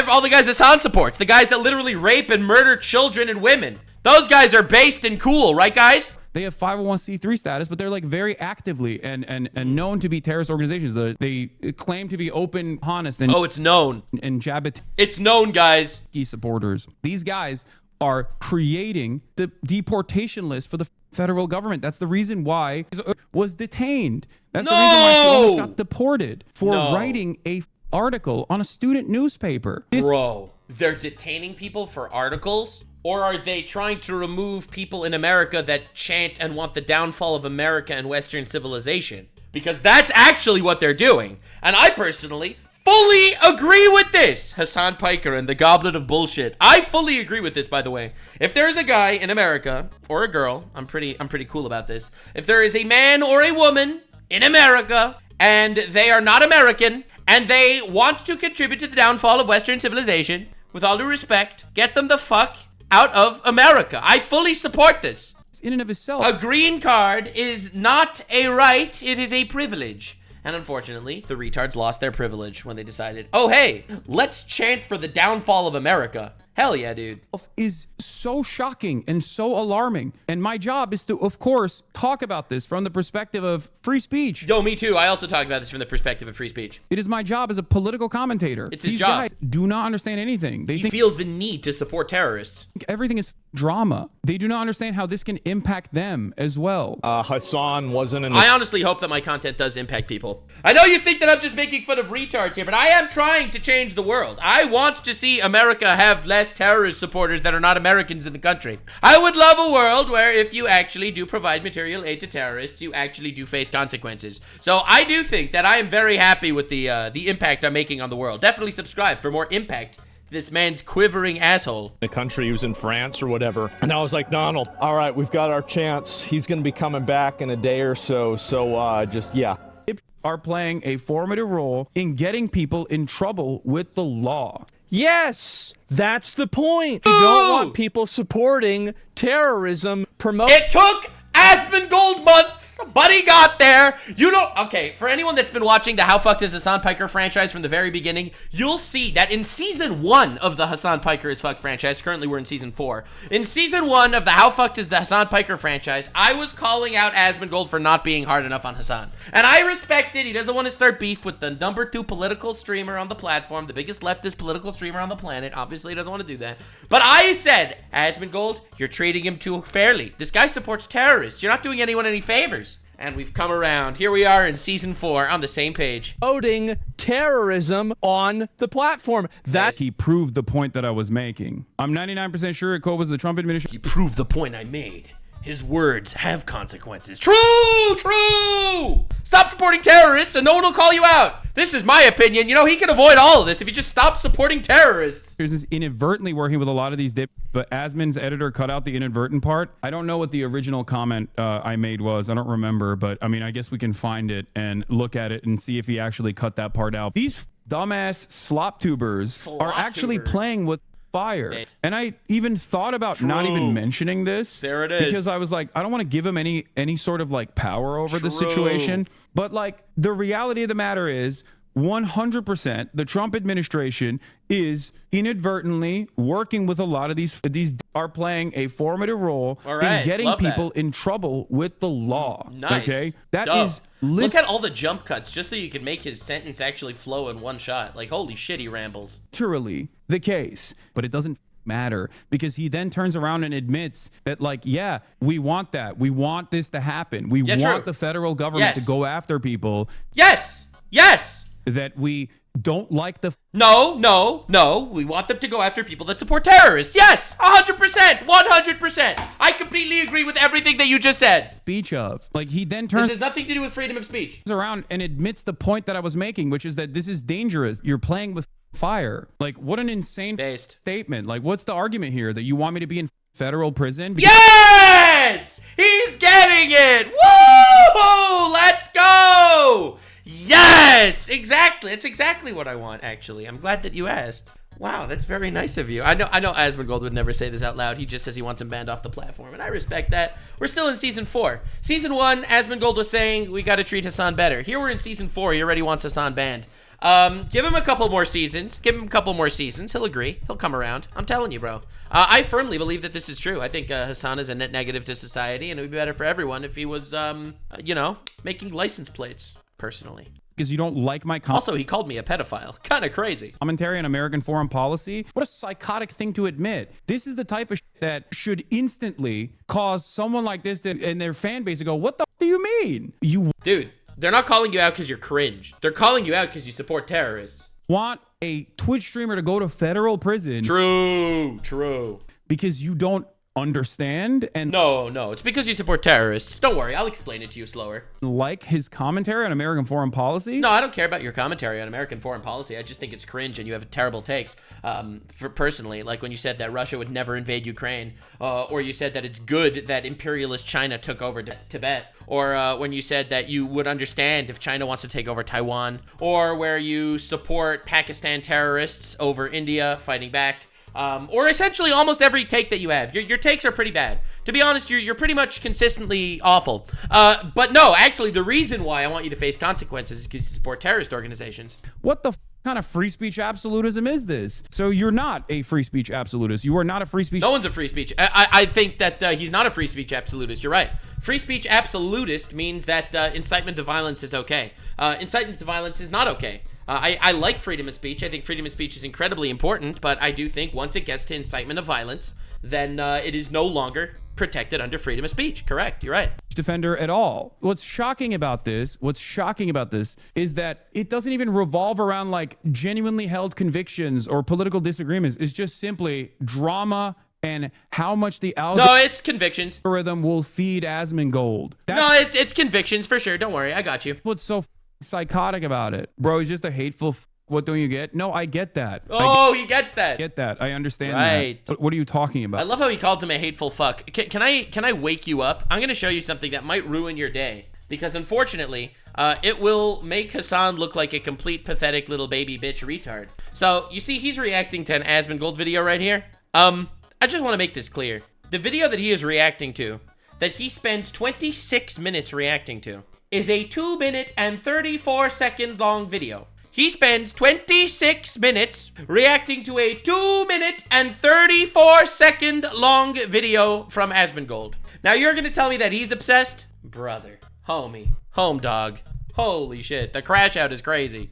All the guys Hasan supports. The guys that literally rape and murder children and women. Those guys are based and cool, right, guys? They have 501c3 status, but they're like very actively and known to be terrorist organizations. They claim to be open, honest, and it's known. And Jabbat. It's known, guys. Supporters. These guys are creating the deportation list for the federal government. That's the reason why he was detained. That's the reason why he almost got deported for writing a article on a student newspaper. Bro, they're detaining people for articles? Or are they trying to remove people in America that chant and want the downfall of America and Western civilization? Because that's actually what they're doing. And I personally fully agree with this. Hasan Piker and the goblet of bullshit. I fully agree with this, by the way. If there's a guy in America, or a girl, I'm pretty cool about this. If there is a man or a woman in America, and they are not American, and they want to contribute to the downfall of Western civilization, with all due respect, get them the fuck out of America. I fully support this. In and of itself, a green card is not a right, it is a privilege. And unfortunately, the retards lost their privilege when they decided, oh hey, let's chant for the downfall of America. Hell yeah, dude. Is so shocking and so alarming. And my job is to, of course, talk about this from the perspective of free speech. Yo, me too. I also talk about this from the perspective of free speech. It is my job as a political commentator. It's his These job. guys do not understand anything. He feels the need to support terrorists. Everything is drama. They do not understand how this can impact them as well. Hasan wasn't in I honestly hope that my content does impact people. I know you think that I'm just making fun of retards here, but I am trying to change the world. I want to see America have less terrorist supporters that are not Americans in the country. I would love a world where if you actually do provide material aid to terrorists, you actually do face consequences. So I do think that I am very happy with the impact I'm making on the world. Definitely subscribe for more impact. This man's quivering asshole. The country, he was in France or whatever. And I was like, Donald, all right, we've got our chance. He's going to be coming back in a day or so. So just, yeah. Are playing a formative role in getting people in trouble with the law. Yes, that's the point. You don't want people supporting terrorism, It took Asmongold months, but he got there. You know, okay, for anyone that's been watching the How Fucked is Hasan Piker franchise from the very beginning, you'll see that in season 1 of the Hasan Piker is Fucked franchise, currently we're in season 4. In season 1 of the How Fucked is the Hasan Piker franchise, I was calling out Asmongold for not being hard enough on Hasan. And I respect it. He doesn't want to start beef with the number 2 political streamer on the platform, the biggest leftist political streamer on the planet. Obviously, he doesn't want to do that. But I said, Asmongold, you're treating him too fairly. This guy supports terrorists. You're not doing anyone any favors. And we've come around. Here we are in season 4 on the same page. Promoting terrorism on the platform. That he proved the point that I was making. I'm 99% sure it was the Trump administration. He proved the point I made. His words have consequences. True! Stop supporting terrorists and no one will call you out. This is my opinion. You know, he can avoid all of this if he just stops supporting terrorists. There's this inadvertently working with a lot of these but Asmon's editor cut out the inadvertent part. I don't know what the original comment I made was. I don't remember, but I mean, I guess we can find it and look at it and see if he actually cut that part out. These dumbass slop tubers are actually playing with fire. And I even thought about not even mentioning this. There it is. Because I was like, I don't want to give him any sort of like power over the situation. But like the reality of the matter is 100% the Trump administration is inadvertently working with a lot of these are playing a formative role in getting people in trouble with the law. Nice. Okay? That is look at all the jump cuts just so you can make his sentence actually flow in one shot. Like, holy shit, he rambles. Literally the case. But it doesn't matter because he then turns around and admits that, like, yeah, we want that. We want this to happen. We want the federal government to go after people. Yes. That we don't like the... No. We want them to go after people that support terrorists. Yes, 100%. 100%. I completely agree with everything that you just said. Speech of. Like, he then turns... This has nothing to do with freedom of speech. ...around and admits the point that I was making, which is that this is dangerous. You're playing with fire. Like, what an insane statement. Like, what's the argument here? That you want me to be in federal prison? Yes! He's getting it! Woo! Let's go! Yes, exactly. It's exactly what I want, actually. I'm glad that you asked. Wow, that's very nice of you. I know Asmongold would never say this out loud. He just says he wants him banned off the platform, and I respect that. We're still in Season 4. Season 1, Asmongold was saying we got to treat Hasan better. Here we're in Season 4. He already wants Hasan banned. Give him a couple more seasons. He'll agree. He'll come around. I'm telling you, bro. I firmly believe that this is true. I think Hasan is a net negative to society, and it would be better for everyone if he was, making license plates, personally. Because you don't like my Also, he called me a pedophile. Kind of crazy. commentary on American foreign policy. What a psychotic thing to admit. This is the type of that should instantly cause someone like this and their fan base to go, what the do you mean? You Dude, they're not calling you out because you're cringe. They're calling you out because you support terrorists. want a Twitch streamer to go to federal prison True. because you don't understand and No, it's because you support terrorists. Don't worry, I'll explain it to you slower. like his commentary on American foreign policy? No, I don't care about your commentary on American foreign policy. I just think it's cringe and you have terrible takes. For personally, like when you said that Russia would never invade Ukraine, or you said that it's good that imperialist China took over Tibet, or when you said that you would understand if China wants to take over Taiwan, or where you support Pakistan terrorists over India fighting back. Or essentially almost every take that you have. Your takes are pretty bad. To be honest, you're pretty much consistently awful. But no, actually, the reason why I want you to face consequences is because you support terrorist organizations. What the kind of free speech absolutism is this? So you're not a free speech absolutist. You are not a free speech. No one's a free speech. I think that he's not a free speech absolutist. You're right. Free speech absolutist means that incitement to violence is okay. Incitement to violence is not okay. I like freedom of speech. I think freedom of speech is incredibly important, but I do think once it gets to incitement of violence, then it is no longer protected under freedom of speech. Correct. You're right. Defender at all. What's shocking about this is that it doesn't even revolve around like genuinely held convictions or political disagreements. It's just simply drama and how much the No, it's convictions. algorithm will feed Asmongold. No, it's convictions for sure. Don't worry. I got you. What's so psychotic about it, bro? He's just a hateful. What don't you get? No, I get that. Oh, he gets that. I get that. I understand Right. that. What are you talking about? I love how he calls him a hateful fuck. Can I wake you up? I'm gonna show you something that might ruin your day, because unfortunately, it will make Hasan look like a complete pathetic little baby bitch retard. So you see, he's reacting to an Asmongold video right here. I just want to make this clear. The video that he is reacting to, that he spends 26 minutes reacting to, is a 2-minute and 34-second long video. He spends 26 minutes reacting to a 2-minute and 34-second long video from Asmongold. Now you're gonna tell me that he's obsessed? Brother, homie, home dog. Holy shit, the crash out is crazy.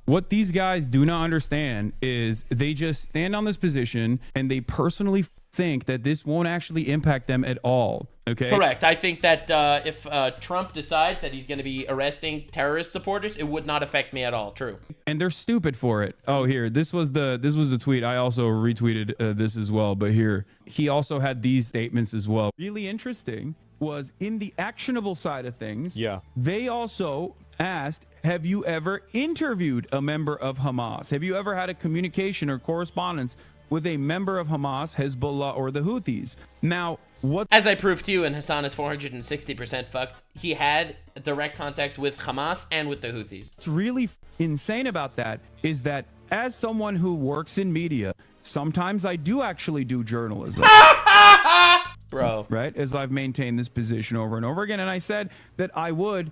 What these guys do not understand is they just stand on this position and they personally think that this won't actually impact them at all. Okay. Correct. I think that if Trump decides that he's going to be arresting terrorist supporters, it would not affect me at all. True. And they're stupid for it. Oh, here, this was the tweet. I also retweeted this as well. But here, he also had these statements as well. Really interesting was in the actionable side of things. Yeah. They also asked, have you ever interviewed a member of Hamas? Have you ever had a communication or correspondence with a member of Hamas, Hezbollah, or the Houthis? Now, what... As I proved to you, and Hasan is 460% fucked, he had direct contact with Hamas and with the Houthis. What's really insane about that is that as someone who works in media, sometimes I do actually do journalism. Bro. Right? As I've maintained this position over and over again. And I said that I would...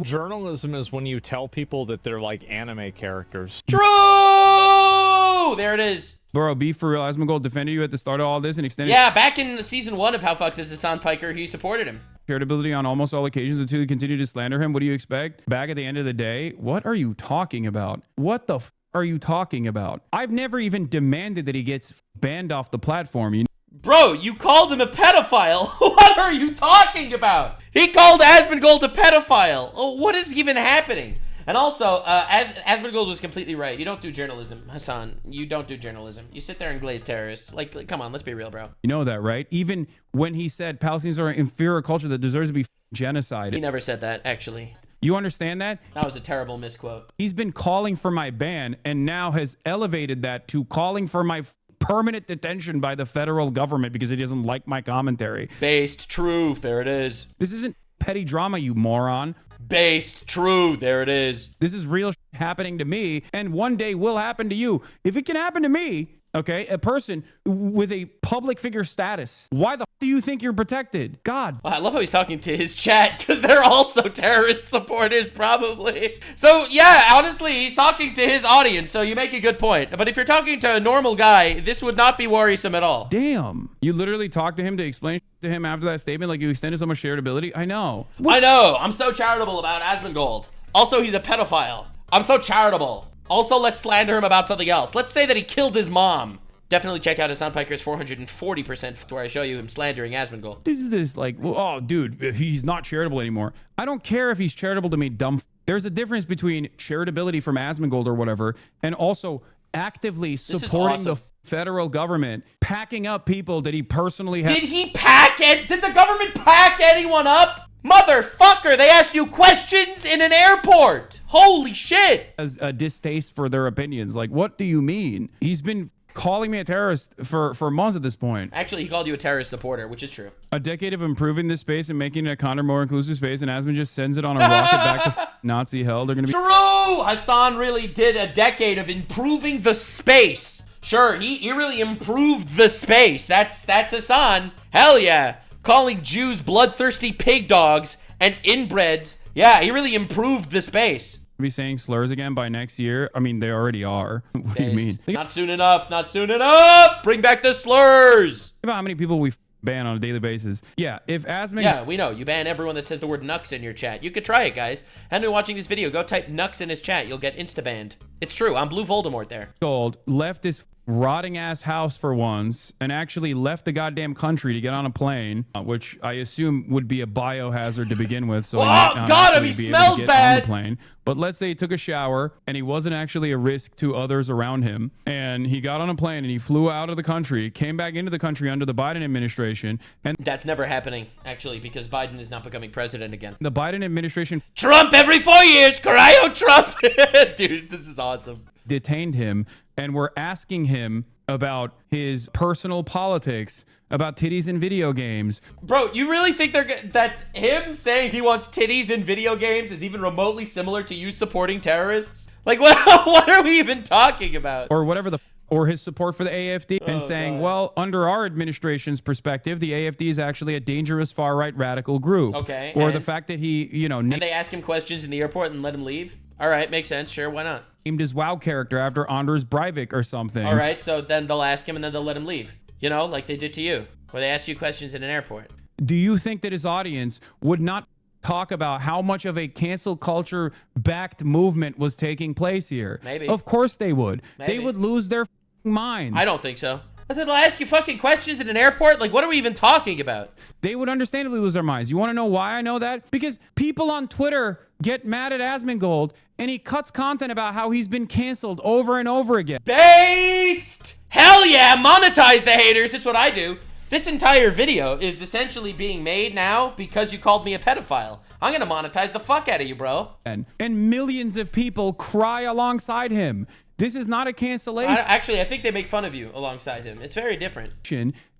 Journalism is when you tell people that they're like anime characters. True! There it is. Bro, be for real. Asmongold defended you at the start of all this and extended... Yeah, back in season 1 of How Fucked Is Hasan Piker, he supported him. Credibility on almost all occasions until you continue to slander him. What do you expect? Back at the end of the day, what are you talking about? What the are you talking about? I've never even demanded that he gets banned off the platform. You know? Bro, you called him a pedophile. What are you talking about? He called Asmongold a pedophile. Oh, what is even happening? And also, Asmongold was completely right. You don't do journalism, Hasan. You don't do journalism. You sit there and glaze terrorists. Like, come on, let's be real, bro. You know that, right? Even when he said Palestinians are an inferior culture that deserves to be genocided. He never said that, actually. You understand that? That was a terrible misquote. He's been calling for my ban and now has elevated that to calling for my permanent detention by the federal government because he doesn't like my commentary. Based truth. There it is. This isn't petty drama, you moron. Based. True. There it is. This is real happening to me, and one day will happen to you. If it can happen to me, okay, a person with a public figure status, why the do you think you're protected? God. I love how he's talking to his chat, because they're also terrorist supporters, probably. So, yeah, honestly, he's talking to his audience, so you make a good point. But if you're talking to a normal guy, this would not be worrisome at all. Damn. You literally talked to him to explain to him after that statement, like you extended so much charitability? I know. I know. I'm so charitable about Asmongold. Also, he's a pedophile. I'm so charitable. Also, let's slander him about something else. Let's say that he killed his mom. Definitely check out Hasan Piker's 440% where I show you him slandering Asmongold. This is this like, oh, dude, he's not charitable anymore. I don't care if he's charitable to me, dumb. There's a difference between charitability from Asmongold or whatever, and also actively supporting the federal government, packing up people that he personally had. Did he pack it? Did the government pack anyone up? Motherfucker, they asked you questions in an airport. Holy shit. As a distaste for their opinions. Like, what do you mean? He's been calling me a terrorist for months at this point. Actually, he called you a terrorist supporter, which is true. A decade of improving this space and making it a kinder, more inclusive space, and Asmon just sends it on a rocket back to Nazi hell. They're gonna be true. Hasan really did a decade of improving the space. Sure, he really improved the space. That's Hasan. Hell yeah. Calling Jews bloodthirsty pig dogs and inbreds. Yeah, he really improved the space. Be saying slurs again by next year. I mean, they already are. What do you mean? Not soon enough. Not soon enough. Bring back the slurs. Think about how many people we ban on a daily basis. Yeah, if Asmon... Yeah, we know. You ban everyone that says the word Nux in your chat. You could try it, guys. And when watching this video, go type Nux in his chat. You'll get insta-banned. It's true. I'm Blue Voldemort there. Gold left this rotting ass house for once and actually left the goddamn country to get on a plane, which I assume would be a biohazard to begin with. So oh, God, he smells bad. On the plane. But let's say he took a shower and he wasn't actually a risk to others around him, and he got on a plane and he flew out of the country, came back into the country under the Biden administration, and that's never happening, actually, because Biden is not becoming president again. The Biden administration, Trump every 4 years, cryo Trump. Dude, this is awesome. Detained him, and we're asking him about his personal politics, about titties in video games. Bro, you really think that him saying he wants titties in video games is even remotely similar to you supporting terrorists? Like, what are we even talking about? Or whatever or his support for the AFD and saying, God, well, under our administration's perspective, the AFD is actually a dangerous far-right radical group. Okay. Or the fact that he, you know... And they ask him questions in the airport and let him leave? All right, makes sense. Sure, why not? Named his WoW character after Anders Breivik or something. All right, so then they'll ask him and then they'll let him leave. You know, like they did to you, where they ask you questions in an airport. Do you think that his audience would not talk about how much of a cancel culture backed movement was taking place here? Maybe. Of course they would. Maybe. They would lose their minds. I don't think so. But then they'll ask you fucking questions in an airport? Like, what are we even talking about? They would understandably lose their minds. You want to know why I know that? Because people on Twitter get mad at Asmongold, and he cuts content about how he's been canceled over and over again. Based! Hell yeah, monetize the haters. It's what I do. This entire video is essentially being made now because you called me a pedophile. I'm gonna monetize the fuck out of you, bro. And millions of people cry alongside him. This is not a cancellation. Actually, I think they make fun of you alongside him. It's very different.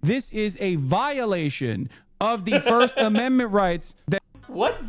This is a violation of the First Amendment rights. What?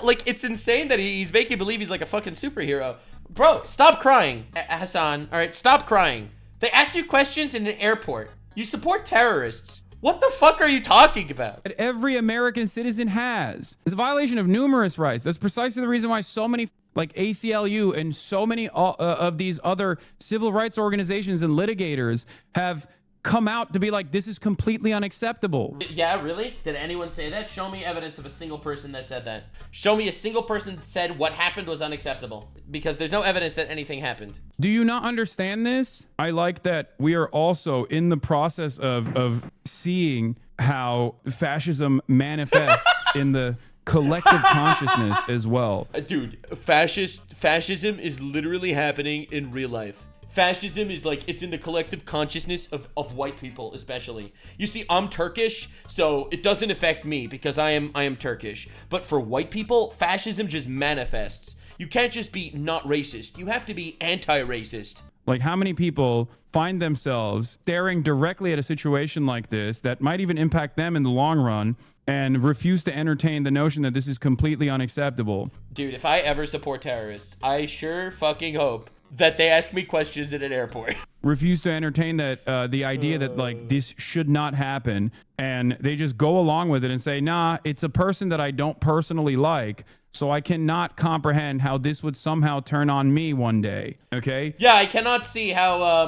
Like, it's insane that he's making believe he's like a fucking superhero. Bro, stop crying, Hasan. All right, stop crying. They ask you questions in an airport. You support terrorists. What the fuck are you talking about? That every American citizen has. It's a violation of numerous rights. That's precisely the reason why so many, like ACLU and so many of these other civil rights organizations and litigators have come out to be like, this is completely unacceptable. Yeah, really? Did anyone say that? Show me evidence of a single person that said that. Show me a single person that said what happened was unacceptable, because there's no evidence that anything happened. Do you not understand this? I like that we are also in the process of seeing how fascism manifests in the collective consciousness as well. Dude, fascism is literally happening in real life. Fascism is like, it's in the collective consciousness of white people, especially. You see, I'm Turkish, so it doesn't affect me because I am Turkish. But for white people, fascism just manifests. You can't just be not racist. You have to be anti-racist. Like, how many people find themselves staring directly at a situation like this that might even impact them in the long run and refuse to entertain the notion that this is completely unacceptable. Dude, if I ever support terrorists, I sure fucking hope that they ask me questions at an airport. Refuse to entertain that the idea that like this should not happen, and they just go along with it and say, nah, it's a person that I don't personally like, so I cannot comprehend how this would somehow turn on me one day. Okay? Yeah, I cannot see how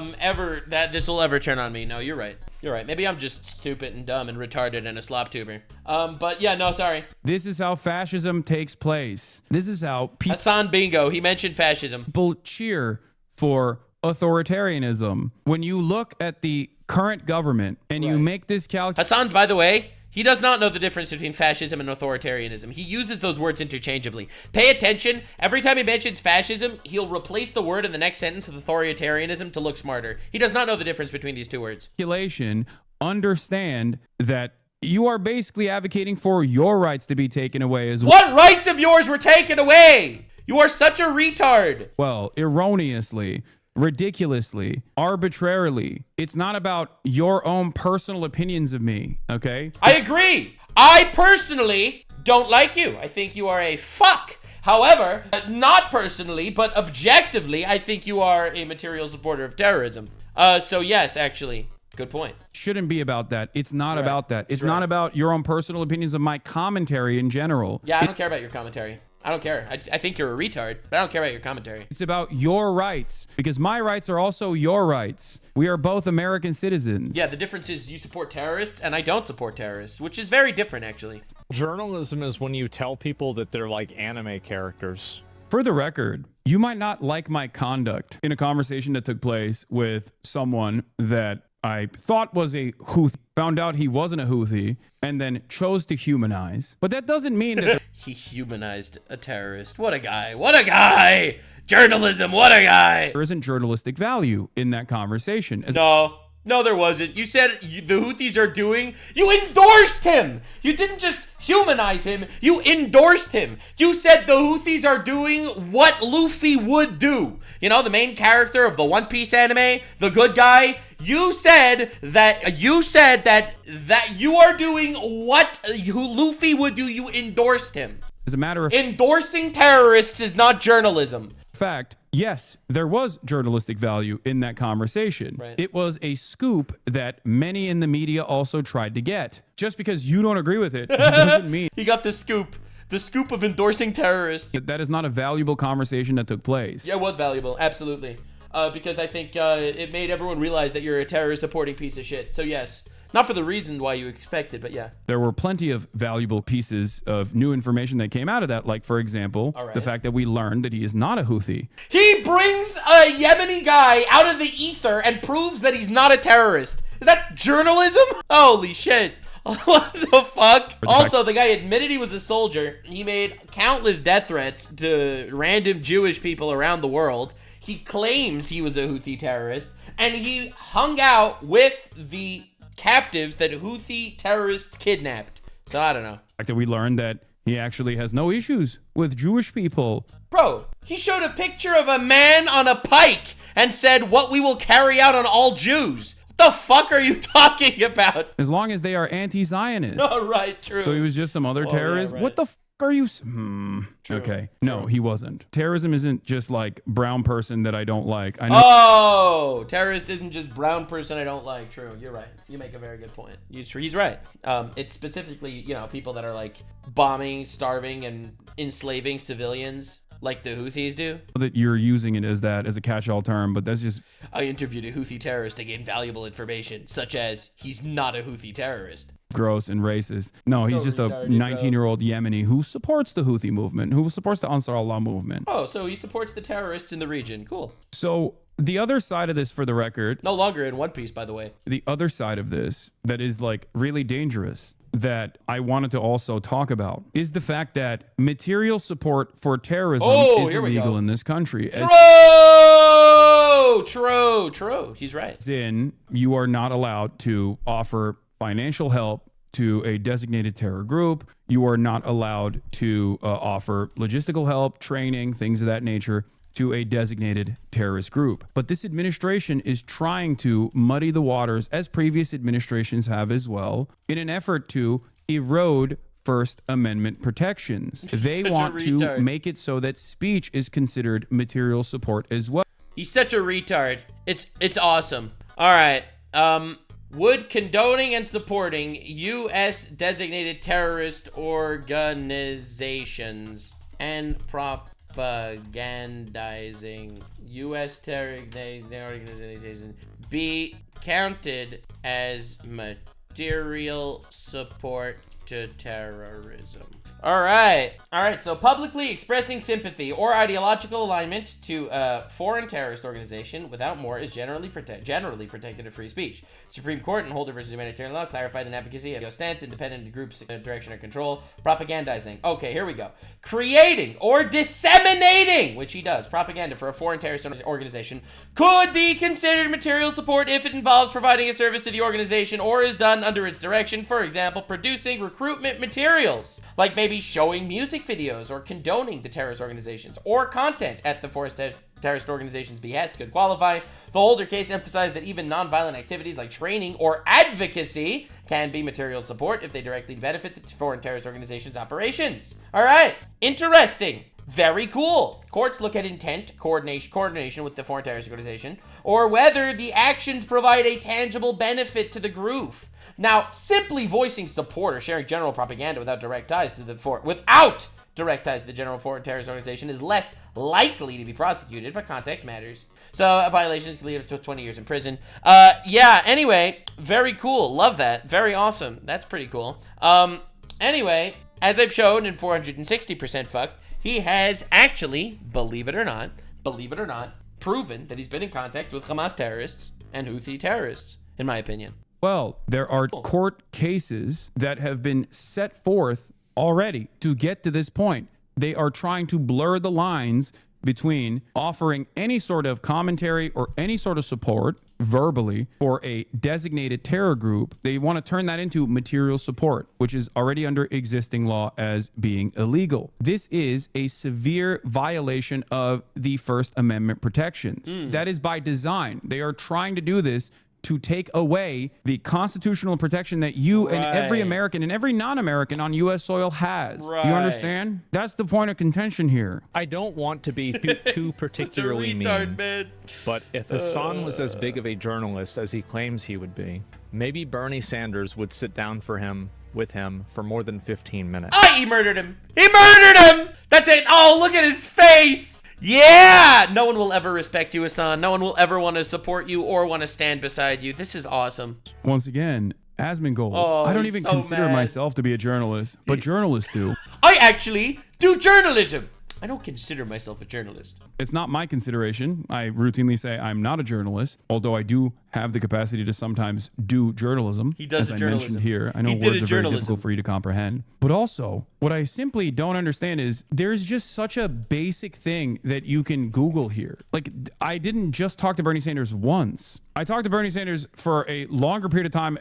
this will ever turn on me. No, you're right. You're right. Maybe I'm just stupid and dumb and retarded and a slop tuber. But yeah, no, sorry. This is how fascism takes place. This is how Hasan Bingo, he mentioned fascism. people cheer for authoritarianism. When you look at the current government and you make this calculation. Hasan, by the way, he does not know the difference between fascism and authoritarianism. He uses those words interchangeably. Pay attention. Every time he mentions fascism, he'll replace the word in the next sentence with authoritarianism to look smarter. He does not know the difference between these two words. Understand that you are basically advocating for your rights to be taken away as well. What rights of yours were taken away? You are such a retard. Well, erroneously, ridiculously, arbitrarily. It's not about your own personal opinions of me, okay? I agree. I personally don't like you. I think you are a fuck. However, not personally, but objectively, I think you are a material supporter of terrorism. So yes, actually, good point. Shouldn't be about that. It's not about that. It's not about your own personal opinions of my commentary in general. Yeah, I don't care about your commentary. I don't care. I think you're a retard, but I don't care about your commentary. It's about your rights, because my rights are also your rights. We are both American citizens. Yeah, the difference is you support terrorists and I don't support terrorists, which is very different, actually. Journalism is when you tell people that they're like anime characters. For the record, you might not like my conduct in a conversation that took place with someone that I thought was a Houthi, found out he wasn't a Houthi, and then chose to humanize. But that doesn't mean that he humanized a terrorist. What a guy. What a guy. Journalism. What a guy. There isn't journalistic value in that conversation. No, there wasn't. You said the Houthis are doing... You endorsed him. You didn't just humanize him. You endorsed him. You said the Houthis are doing what Luffy would do. You know, the main character of the One Piece anime, the good guy. You said that you are doing what Luffy would do. You endorsed him. As a matter of endorsing terrorists is not journalism. Fact, yes, there was journalistic value in that conversation. Right. It was a scoop that many in the media also tried to get. Just because you don't agree with it doesn't mean he got the scoop. The scoop of endorsing terrorists. That is not a valuable conversation that took place. Yeah, it was valuable. Absolutely. Because I think it made everyone realize that you're a terrorist supporting piece of shit. So yes. Not for the reason why you expected, but yeah. There were plenty of valuable pieces of new information that came out of that. Like, for example, the fact that we learned that he is not a Houthi. He brings a Yemeni guy out of the ether and proves that he's not a terrorist. Is that journalism? Holy shit. What the fuck? Also, the guy admitted he was a soldier. He made countless death threats to random Jewish people around the world. He claims he was a Houthi terrorist. And he hung out with the captives that Houthi terrorists kidnapped. So I don't know. The fact that we learned that he actually has no issues with Jewish people. Bro, he showed a picture of a man on a pike and said, what we will carry out on all Jews. What the fuck are you talking about? As long as they are anti-Zionist. Oh, right, true. So he was just some other terrorist? Yeah, right. What the fuck are you... True. Okay. No, he wasn't. Terrorism isn't just like brown person that I don't like. I know. Oh, terrorist isn't just brown person I don't like. True. You're right. You make a very good point. He's right. It's specifically, you know, people that are like bombing, starving, and enslaving civilians like the Houthis do. That you're using it as a catch-all term, but that's just... I interviewed a Houthi terrorist to gain valuable information, such as he's not a Houthi terrorist. Gross and racist. No, he's just a 19-year-old Yemeni who supports the Houthi movement, who supports the Ansar Allah movement. Oh, so he supports the terrorists in the region. Cool. So the other side of this, for the record... No longer in One Piece, by the way. The other side of this that is like really dangerous that I wanted to also talk about is the fact that material support for terrorism is illegal in this country. True. He's right. As in, you are not allowed to offer financial help to a designated terror group. You are not allowed to offer logistical help, training, things of that nature to a designated terrorist group. But this administration is trying to muddy the waters, as previous administrations have as well, in an effort to erode First Amendment protections. They Such a want to retard. make it so that speech is considered material support as well. He's such a retard. It's awesome. All right. Would condoning and supporting U.S. designated terrorist organizations and propagandizing U.S. terrorist organizations be counted as material support to terrorism? All right, so publicly expressing sympathy or ideological alignment to a foreign terrorist organization without more is generally protected of free speech. Supreme Court and Holder versus Humanitarian Law clarify the advocacy of your stance, independent groups, direction or control, propagandizing. Okay, here we go. Creating or disseminating, which he does, propaganda for a foreign terrorist organization could be considered material support if it involves providing a service to the organization or is done under its direction. For example, producing recruitment materials, like maybe showing music videos or condoning the terrorist organizations, or content at the terrorist organization's behest could qualify. The Holder case emphasized that even non-violent activities like training or advocacy can be material support if they directly benefit the foreign terrorist organization's operations. All right, interesting. Very cool. Courts look at intent, coordination with the foreign terrorist organization, or whether the actions provide a tangible benefit to the group. Now, simply voicing support or sharing general propaganda without direct ties to the general foreign terrorist organization is less likely to be prosecuted, but context matters. So violations can lead up to 20 years in prison. Yeah, anyway, very cool. Love that. Very awesome. That's pretty cool. Anyway, as I've shown in 460% fucked, he has actually, believe it or not, proven that he's been in contact with Hamas terrorists and Houthi terrorists, in my opinion. Well, there are court cases that have been set forth already to get to this point. They are trying to blur the lines between offering any sort of commentary or any sort of support verbally for a designated terror group. They want to turn that into material support, which is already under existing law as being illegal. This is a severe violation of the First Amendment protections. That is by design. They are trying to do this to take away the constitutional protection that you and every American and every non-American on U.S. soil has. You understand? That's the point of contention here. I don't want to be too particularly mean, man. but if Hasan was as big of a journalist as he claims he would be, maybe Bernie Sanders would sit down with him for more than 15 minutes. Oh, he murdered him. He murdered him. That's it. Oh, look at his face. Yeah. No one will ever respect you, Hasan. No one will ever want to support you or want to stand beside you. This is awesome. Once again, Asmongold. Oh, I don't he's even so consider mad. myself to be a journalist, but journalists do. I actually do journalism. I don't consider myself a journalist. It's not my consideration. I routinely say I'm not a journalist, although I do have the capacity to sometimes do journalism. He does as I journalism. mentioned here. I know He did words a are very journalism. difficult for you to comprehend. But also, what I simply don't understand is there's just such a basic thing that you can Google here. Like, I didn't just talk to Bernie Sanders once. I talked to Bernie Sanders for a longer period of time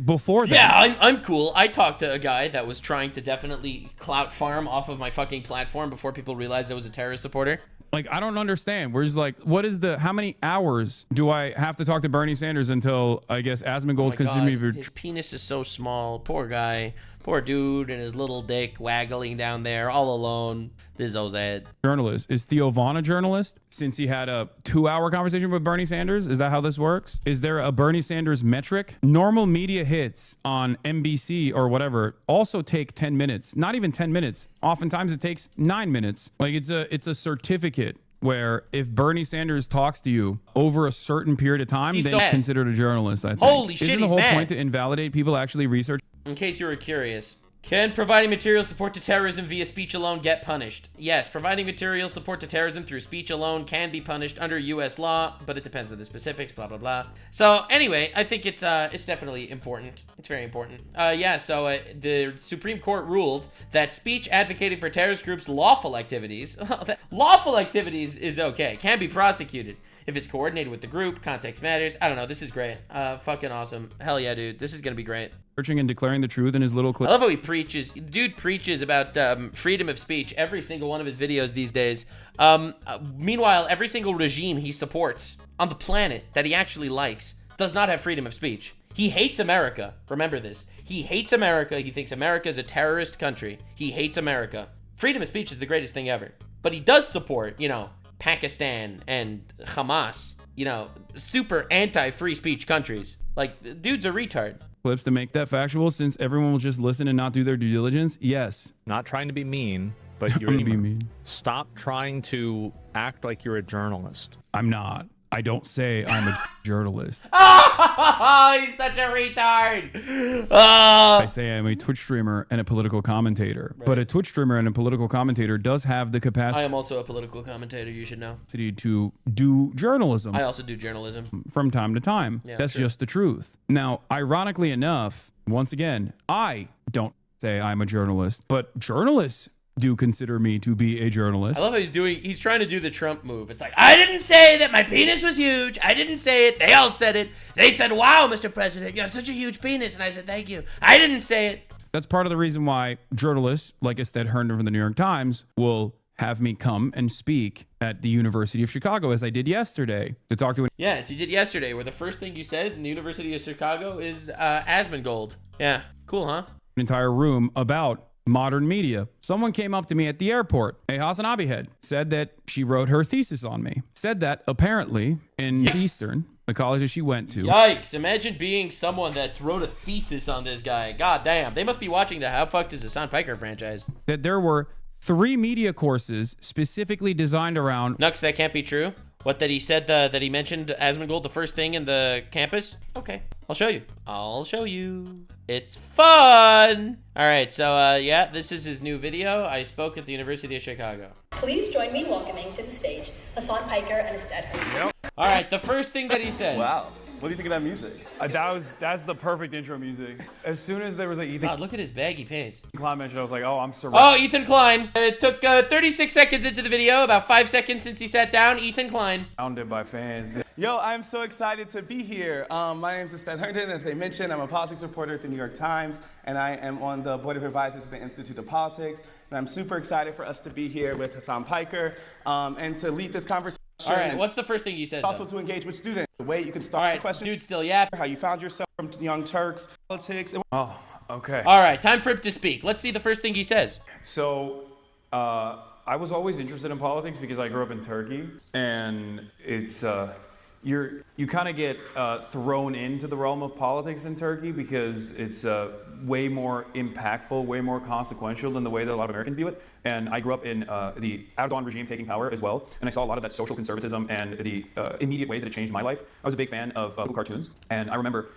before that. Yeah, I'm cool. I talked to a guy that was trying to definitely clout farm off of my fucking platform before people realized I was a terrorist supporter. Like, I don't understand. Where's like, how many hours do I have to talk to Bernie Sanders until, I guess, Asmongold considers me to be... His penis is so small. Poor guy. Poor dude and his little dick waggling down there all alone. This is Ozad. Journalist. Is Theo Vaughn a journalist since he had a 2-hour conversation with Bernie Sanders? Is that how this works? Is there a Bernie Sanders metric? Normal media hits on NBC or whatever also take 10 minutes. Not even 10 minutes. Oftentimes it takes 9 minutes. Like, it's a certificate where if Bernie Sanders talks to you over a certain period of time, He's then so you're mad. considered a journalist, I think. Holy shit, Isn't the he's whole mad. point to invalidate people actually research? In case you were curious, can providing material support to terrorism via speech alone get punished? Yes, providing material support to terrorism through speech alone can be punished under U.S. law, but it depends on the specifics, blah, blah, blah. So anyway, I think it's definitely important. It's very important. So the Supreme Court ruled that speech advocating for terrorist groups' lawful activities is okay, can be prosecuted. If it's coordinated with the group, context matters. I don't know. This is great. Fucking awesome. Hell yeah, dude. This is going to be great. Searching and declaring the truth in his little clip. I love how he preaches. Dude preaches about freedom of speech every single one of his videos these days. Meanwhile, every single regime he supports on the planet that he actually likes does not have freedom of speech. He hates America. Remember this. He hates America. He thinks America is a terrorist country. He hates America. Freedom of speech is the greatest thing ever. But he does support, you know, Pakistan and Hamas, you know, super anti-free speech countries. Like, dude's a retard. Clips to make that factual, since everyone will just listen and not do their due diligence? Yes. Not trying to be mean, but you're be mean. Stop trying to act like you're a journalist. I'm not. I don't say I'm a journalist. Oh, he's such a retard. I say I'm a Twitch streamer and a political commentator. Right. But a Twitch streamer and a political commentator does have the capacity. I am also a political commentator, you should know. To do journalism. I also do journalism. From time to time. Yeah, that's true. just the truth. Now, ironically enough, once again, I don't say I'm a journalist, but journalists do consider me to be a journalist. I love how he's trying to do the Trump move. It's like, I didn't say that my penis was huge. I didn't say it. They all said it. They said, wow, Mr. President, you have such a huge penis. And I said, thank you. I didn't say it. That's part of the reason why journalists like Ested Herndon from the New York Times will have me come and speak at the University of Chicago, as I did yesterday, to talk to Yeah, as you did yesterday, where the first thing you said in the University of Chicago is Asmongold. Yeah, cool, huh? an entire room about modern media. Someone came up to me at the airport, a Hasan Abihed, said that she wrote her thesis on me. Said that apparently in Eastern, the college that she went to. Yikes, imagine being someone that wrote a thesis on this guy. God damn, they must be watching the How Fucked is Hasan Piker franchise. That there were 3 media courses specifically designed around... Nux, that can't be true. What, that he said that he mentioned Asmongold the first thing in the campus? Okay, I'll show you. I'll show you. It's fun. All right, so yeah, this is his new video. I spoke at the University of Chicago. Please join me in welcoming to the stage Hasan Piker and Ested Herndon. All right, the first thing that he said. Wow. What do you think of that music? That's the perfect intro music. As soon as there was a Ethan God, look at his baggy pants. Klein mentioned, I was like, oh, I'm surrounded. Oh, Ethan Klein. It took 36 seconds into the video, about 5 seconds since he sat down. Ethan Klein. Surrounded by fans. Yo, I'm so excited to be here. My name is Ested Herndon. As they mentioned, I'm a politics reporter at the New York Times, and I am on the board of advisors of the Institute of Politics. And I'm super excited for us to be here with Hasan Piker and to lead this conversation. All right, what's the first thing he says? Also to engage with students. The way you can start All right, the question. dude, still yap. How you found yourself from Young Turks, politics. Oh, okay. All right, time for him to speak. Let's see the first thing he says. So, I was always interested in politics because I grew up in Turkey, and it's you kind of get thrown into the realm of politics in Turkey because it's way more impactful, way more consequential than the way that a lot of Americans view it. And I grew up in the Erdogan regime taking power as well, and I saw a lot of that social conservatism and the immediate ways that it changed my life. I was a big fan of political cartoons, and I remember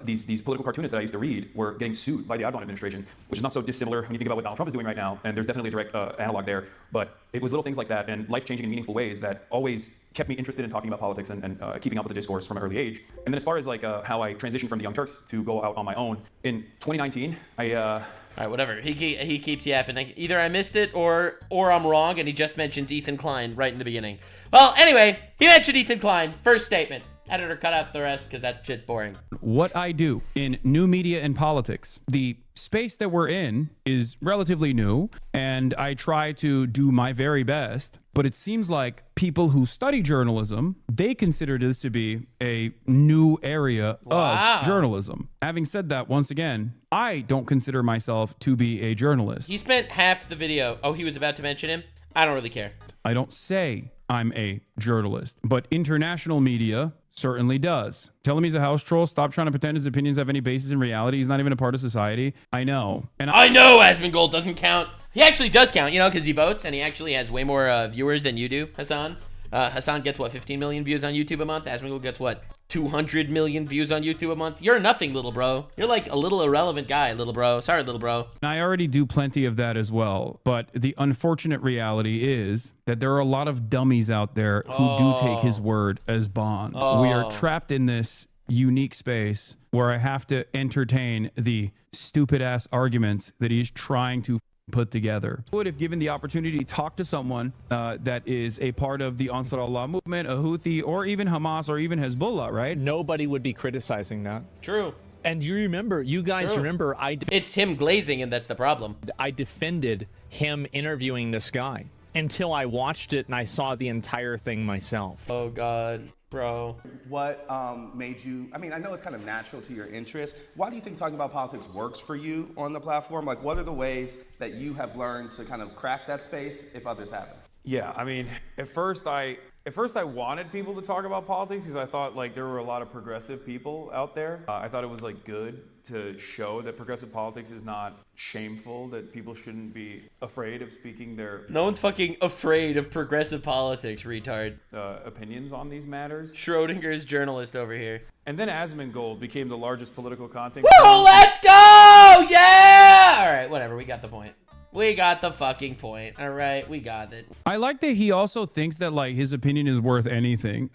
these political cartoonists that I used to read were getting sued by the Erdogan administration, which is not so dissimilar when you think about what Donald Trump is doing right now, and there's definitely a direct analog there. But it was little things like that and life-changing and meaningful ways that always kept me interested in talking about politics and keeping up with the discourse from an early age. And then as far as like how I transitioned from the Young Turks to go out on my own, in 2019, All right, whatever. He keeps yapping. Either I missed it or I'm wrong, and he just mentions Ethan Klein right in the beginning. Well, anyway, he mentioned Ethan Klein. First statement. Editor, cut out the rest because that shit's boring. What I do in new media and politics. The space that we're in is relatively new, and I try to do my very best, but it seems like people who study journalism, they consider this to be a new area of journalism. Having said that, once again, I don't consider myself to be a journalist. He spent half the video. Oh, he was about to mention him? I don't really care. I don't say I'm a journalist, but international media certainly does. Tell him he's a house troll. Stop trying to pretend his opinions have any basis in reality. He's not even a part of society. I know. And I know Asmongold doesn't count. He actually does count, you know, because he votes, and he actually has way more viewers than you do, Hasan. Hasan gets, what, 15 million views on YouTube a month? Asmongold gets, what, 200 million views on YouTube a month? You're nothing, little bro. You're like a little irrelevant guy, little bro. Sorry, little bro. I already do plenty of that as well. But the unfortunate reality is that there are a lot of dummies out there who do take his word as bond. We are trapped in this unique space where I have to entertain the stupid-ass arguments that he's trying to put together. Would have given the opportunity to talk to someone that is a part of the Ansar Allah movement, a Houthi, or even Hamas, or even Hezbollah, right? Nobody would be criticizing that. True. And you remember, you guys remember, it's him glazing, and that's the problem. I defended him interviewing this guy until I watched it and I saw the entire thing myself. Oh, God. Bro. What made you, I mean, I know it's kind of natural to your interest. Why do you think talking about politics works for you on the platform? Like, what are the ways that you have learned to kind of crack that space if others haven't? Yeah, I mean, at first I wanted people to talk about politics because I thought like there were a lot of progressive people out there. I thought it was like good to show that progressive politics is not shameful, that people shouldn't be afraid of speaking their No one's fucking afraid of progressive politics, retard. opinions on these matters. Schrodinger's journalist over here. And then Asmongold became the largest political content. Woo, let's go! Yeah! All right, whatever. We got the point. We got the fucking point. All right, we got it. I like that he also thinks that like his opinion is worth anything.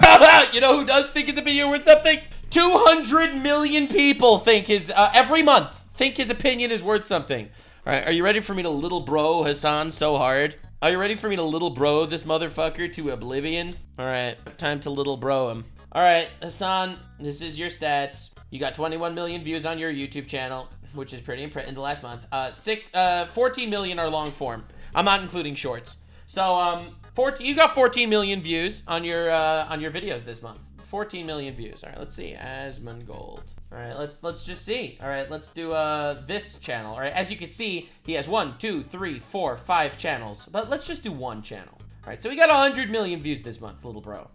You know who does think his opinion worth something? 200 million people think every month think his opinion is worth something. All right, are you ready for me to little bro Hasan so hard? Are you ready for me to little bro this motherfucker to oblivion? All right, time to little bro him. All right, Hasan, this is your stats. You got 21 million views on your YouTube channel, which is pretty impressive in the last month. 14 million are long form. I'm not including shorts. So, you got 14 million views on your videos this month. 14 million views. All right, let's see. Asmongold. All right, let's just see. All right, let's do this channel. All right, as you can see, he has 1, 2, 3, 4, 5 channels. But let's just do one channel. All right, so we got 100 million views this month, little bro.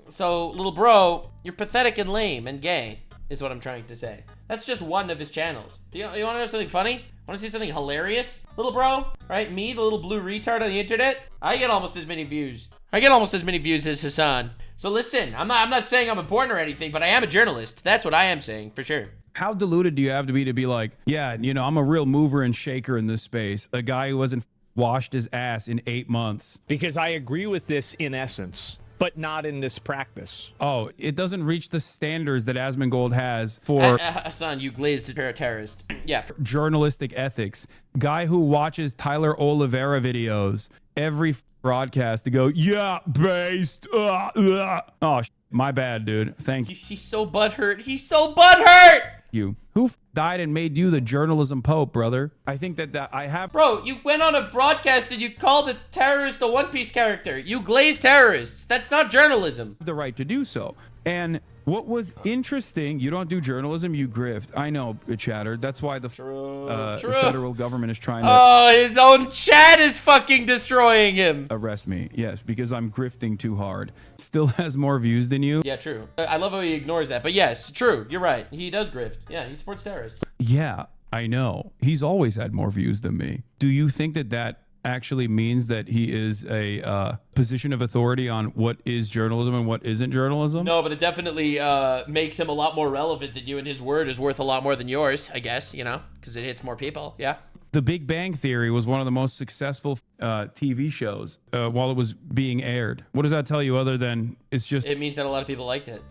So little bro, you're pathetic and lame and gay, is what I'm trying to say. That's just one of his channels. You want to know something funny? Want to see something hilarious? Little bro, right? Me, the little blue retard on the internet, I get almost as many views. I get almost as many views as Hasan. So listen, I'm not saying I'm important or anything, but I am a journalist. That's what I am saying, for sure. How deluded do you have to be like, yeah, you know, I'm a real mover and shaker in this space. A guy who hasn't washed his ass in 8 months. Because I agree with this in essence, but not in this practice. Oh, it doesn't reach the standards that Asmongold has for Hasan, you glazed terrorist. Yeah. Journalistic ethics. Guy who watches Tyler Oliveira videos every broadcast to go, yeah, based. Oh, my bad, dude. Thank you. He's so butthurt. He's so butthurt. You. Who died and made you the journalism pope, brother? I think that I have. Bro, you went on a broadcast and you called a terrorist a One Piece character. You glaze terrorists. That's not journalism. The right to do so. And what was interesting, you don't do journalism, you grift. I know, chatter. That's why the federal government is trying to... Oh, his own chat is fucking destroying him. Arrest me. Yes, because I'm grifting too hard. Still has more views than you. Yeah, true. I love how he ignores that. But yes, true. You're right. He does grift. Yeah, he supports terrorists. Yeah, I know. He's always had more views than me. Do you think that actually means that he is a position of authority on what is journalism and what isn't journalism? No, but it definitely makes him a lot more relevant than you, and his word is worth a lot more than yours, I guess, you know, because it hits more people. Yeah. The Big Bang Theory was one of the most successful TV shows while it was being aired. What does that tell you other than it's just... It means that a lot of people liked it.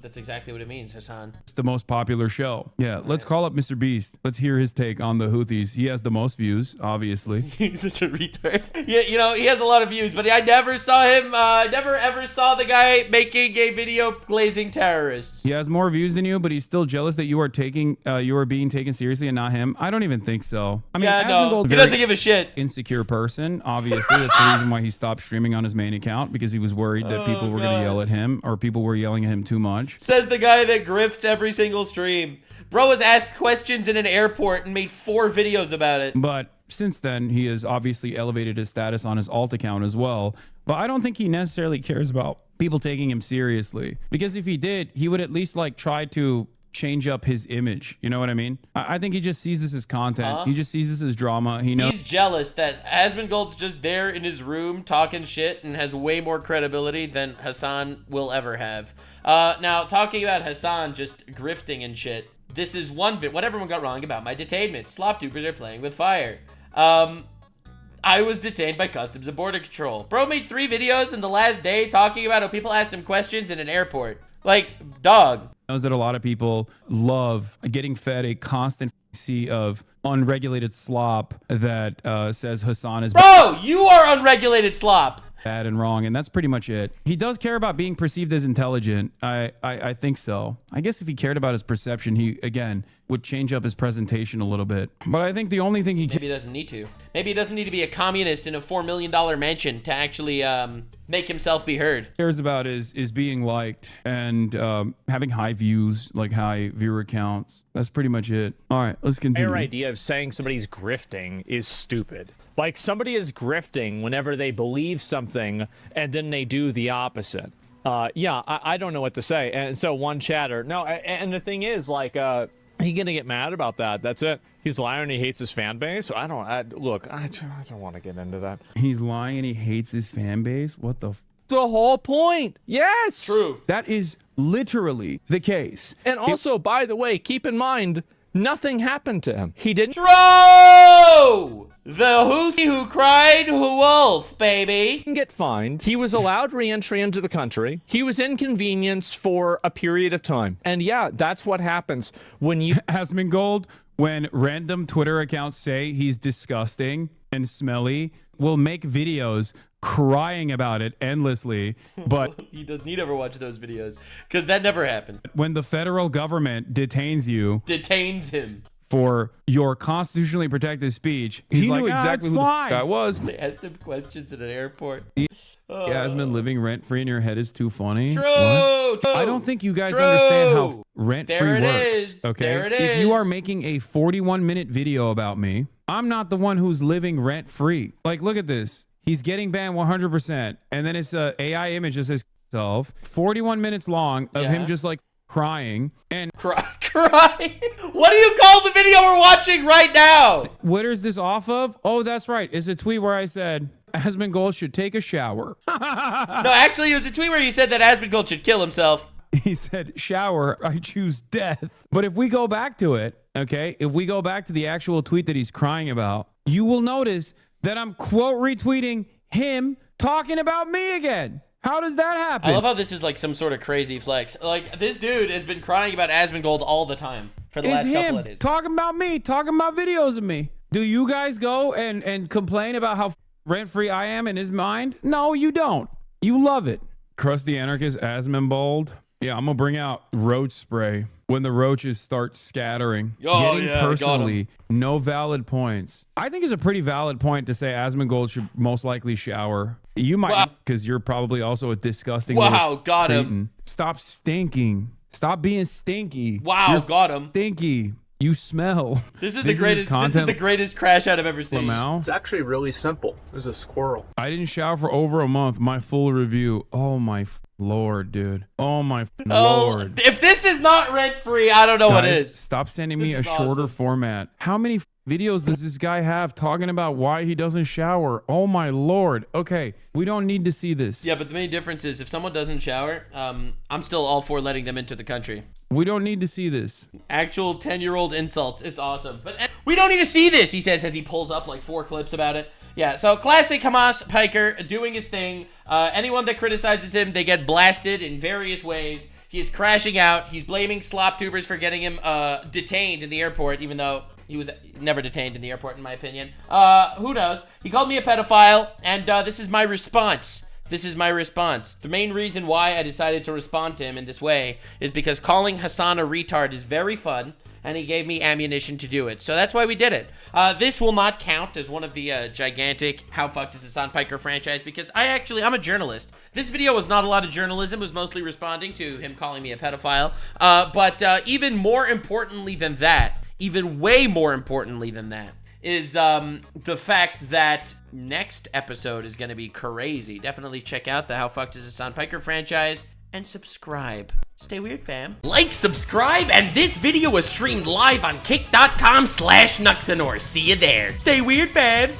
That's exactly what it means, Hasan. It's the most popular show. Yeah, let's call up Mr. Beast. Let's hear his take on the Houthis. He has the most views, obviously. He's such a retard. Yeah, you know, he has a lot of views, but I never saw him, never ever saw the guy making a video glazing terrorists. He has more views than you, but he's still jealous that you are being taken seriously and not him. I don't even think so. I mean, yeah, no, he doesn't give a shit. Insecure person, obviously. That's the reason why he stopped streaming on his main account, because he was worried that people were going to yell at him, or people were yelling at him too much. Says the guy that grifts every single stream. Bro has asked questions in an airport and made 4 videos about it. But since then, he has obviously elevated his status on his alt account as well. But I don't think he necessarily cares about people taking him seriously. Because if he did, he would at least like try to change up his image. You know what I mean? I think he just sees this as content. He just sees this as drama. He knows. He's jealous that Asmongold's just there in his room talking shit and has way more credibility than Hasan will ever have. Now, talking about Hasan just grifting and shit, this is one bit what everyone got wrong about my detainment. Slop-dupers are playing with fire. I was detained by Customs and Border Control. Bro made 3 videos in the last day talking about how people asked him questions in an airport. Like, dog. Knows that a lot of people love getting fed a constant sea of unregulated slop that says Hasan is... Bro, you are unregulated slop. bad and wrong, and that's pretty much it. He does care about being perceived as intelligent. I think so. I guess if he cared about his perception, he, again, would change up his presentation a little bit. But I think the only thing maybe he doesn't need to. Maybe he doesn't need to be a communist in a $4 million mansion to actually make himself be heard. Cares about is being liked and having high views, like high viewer counts. That's pretty much it. All right, let's continue. Their idea of saying somebody's grifting is stupid. Like, somebody is grifting whenever they believe something and then they do the opposite. Yeah, I don't know what to say. And so one chatter, no, and the thing is, like, he gonna get mad about that. That's it. He's lying and he hates his fan base. I don't want to get into that. He's lying and he hates his fan base? What the the whole point. Yes. True. That is literally the case. And also, by the way, keep in mind, nothing happened to him. He didn't. True! The Houthi who cried wolf, baby. Get fined. He was allowed re-entry into the country. He was inconvenienced for a period of time. And yeah, that's what happens when you... Asmongold, when random Twitter accounts say he's disgusting and smelly, will make videos crying about it endlessly, but he doesn't need to ever watch those videos because that never happened. When the federal government detains him for your constitutionally protected speech, he knew exactly who the guy was. They asked him questions at an airport. Yasmin, living rent-free in your head is too funny. True, true. I don't think you guys understand how rent-free works. Okay, there it is. If you are making a 41-minute video about me, I'm not the one who's living rent-free. Like, look at this. He's getting banned 100%, and then it's a AI image that says himself, 41 minutes long of him just like crying and crying. What do you call the video we're watching right now? What is this off of? Oh, that's right. It's a tweet where I said Asmongold should take a shower. No, actually, it was a tweet where you said that Asmongold should kill himself. He said, shower, I choose death. But if we go back to it, okay, if we go back to the actual tweet that he's crying about, you will notice that I'm quote retweeting him talking about me again. How does that happen? I love how this is like some sort of crazy flex. Like, this dude has been crying about Asmongold all the time for the last couple of days. Talking about me, talking about videos of me. Do you guys go and complain about how rent-free I am in his mind? No, you don't. You love it. Crusty Anarchist, Asmongold. Yeah, I'm gonna bring out roach spray when the roaches start scattering. Getting personally, no valid points. I think it's a pretty valid point to say Asmongold should most likely shower. You might, because you're probably also a disgusting. Wow, got him. Stop stinking. Stop being stinky. Wow, you're got him. Stinky. You smell. This is the greatest. This is the greatest crash out I've ever seen. It's actually really simple. There's a squirrel. I didn't shower for over a month. My full review. Oh my Lord, dude. Oh my Lord. If this is not rent free, I don't know what is. Stop sending me a shorter format. How many videos does this guy have talking about why he doesn't shower? Oh my Lord. Okay, we don't need to see this. Yeah, but the main difference is if someone doesn't shower, I'm still all for letting them into the country. We don't need to see this. Actual 10-year-old insults. It's awesome. But we don't need to see this, he says as he pulls up like 4 clips about it. Yeah, so classic Hamas Piker doing his thing. Anyone that criticizes him, they get blasted in various ways. He is crashing out. He's blaming slop tubers for getting him detained in the airport, even though he was never detained in the airport, in my opinion. Who knows? He called me a pedophile, and this is my response. This is my response. The main reason why I decided to respond to him in this way is because calling Hasan a retard is very fun, and he gave me ammunition to do it. So that's why we did it. This will not count as one of the gigantic How Fucked is Hasan Piker franchise because I'm a journalist. This video was not a lot of journalism. It was mostly responding to him calling me a pedophile. But even more importantly than that, even way more importantly than that, is the fact that next episode is going to be crazy. Definitely check out the How Fucked is Hasan Piker franchise and subscribe. Stay weird, fam. Like, subscribe, and this video was streamed live on kick.com/Nuxanor. See you there. Stay weird, fam.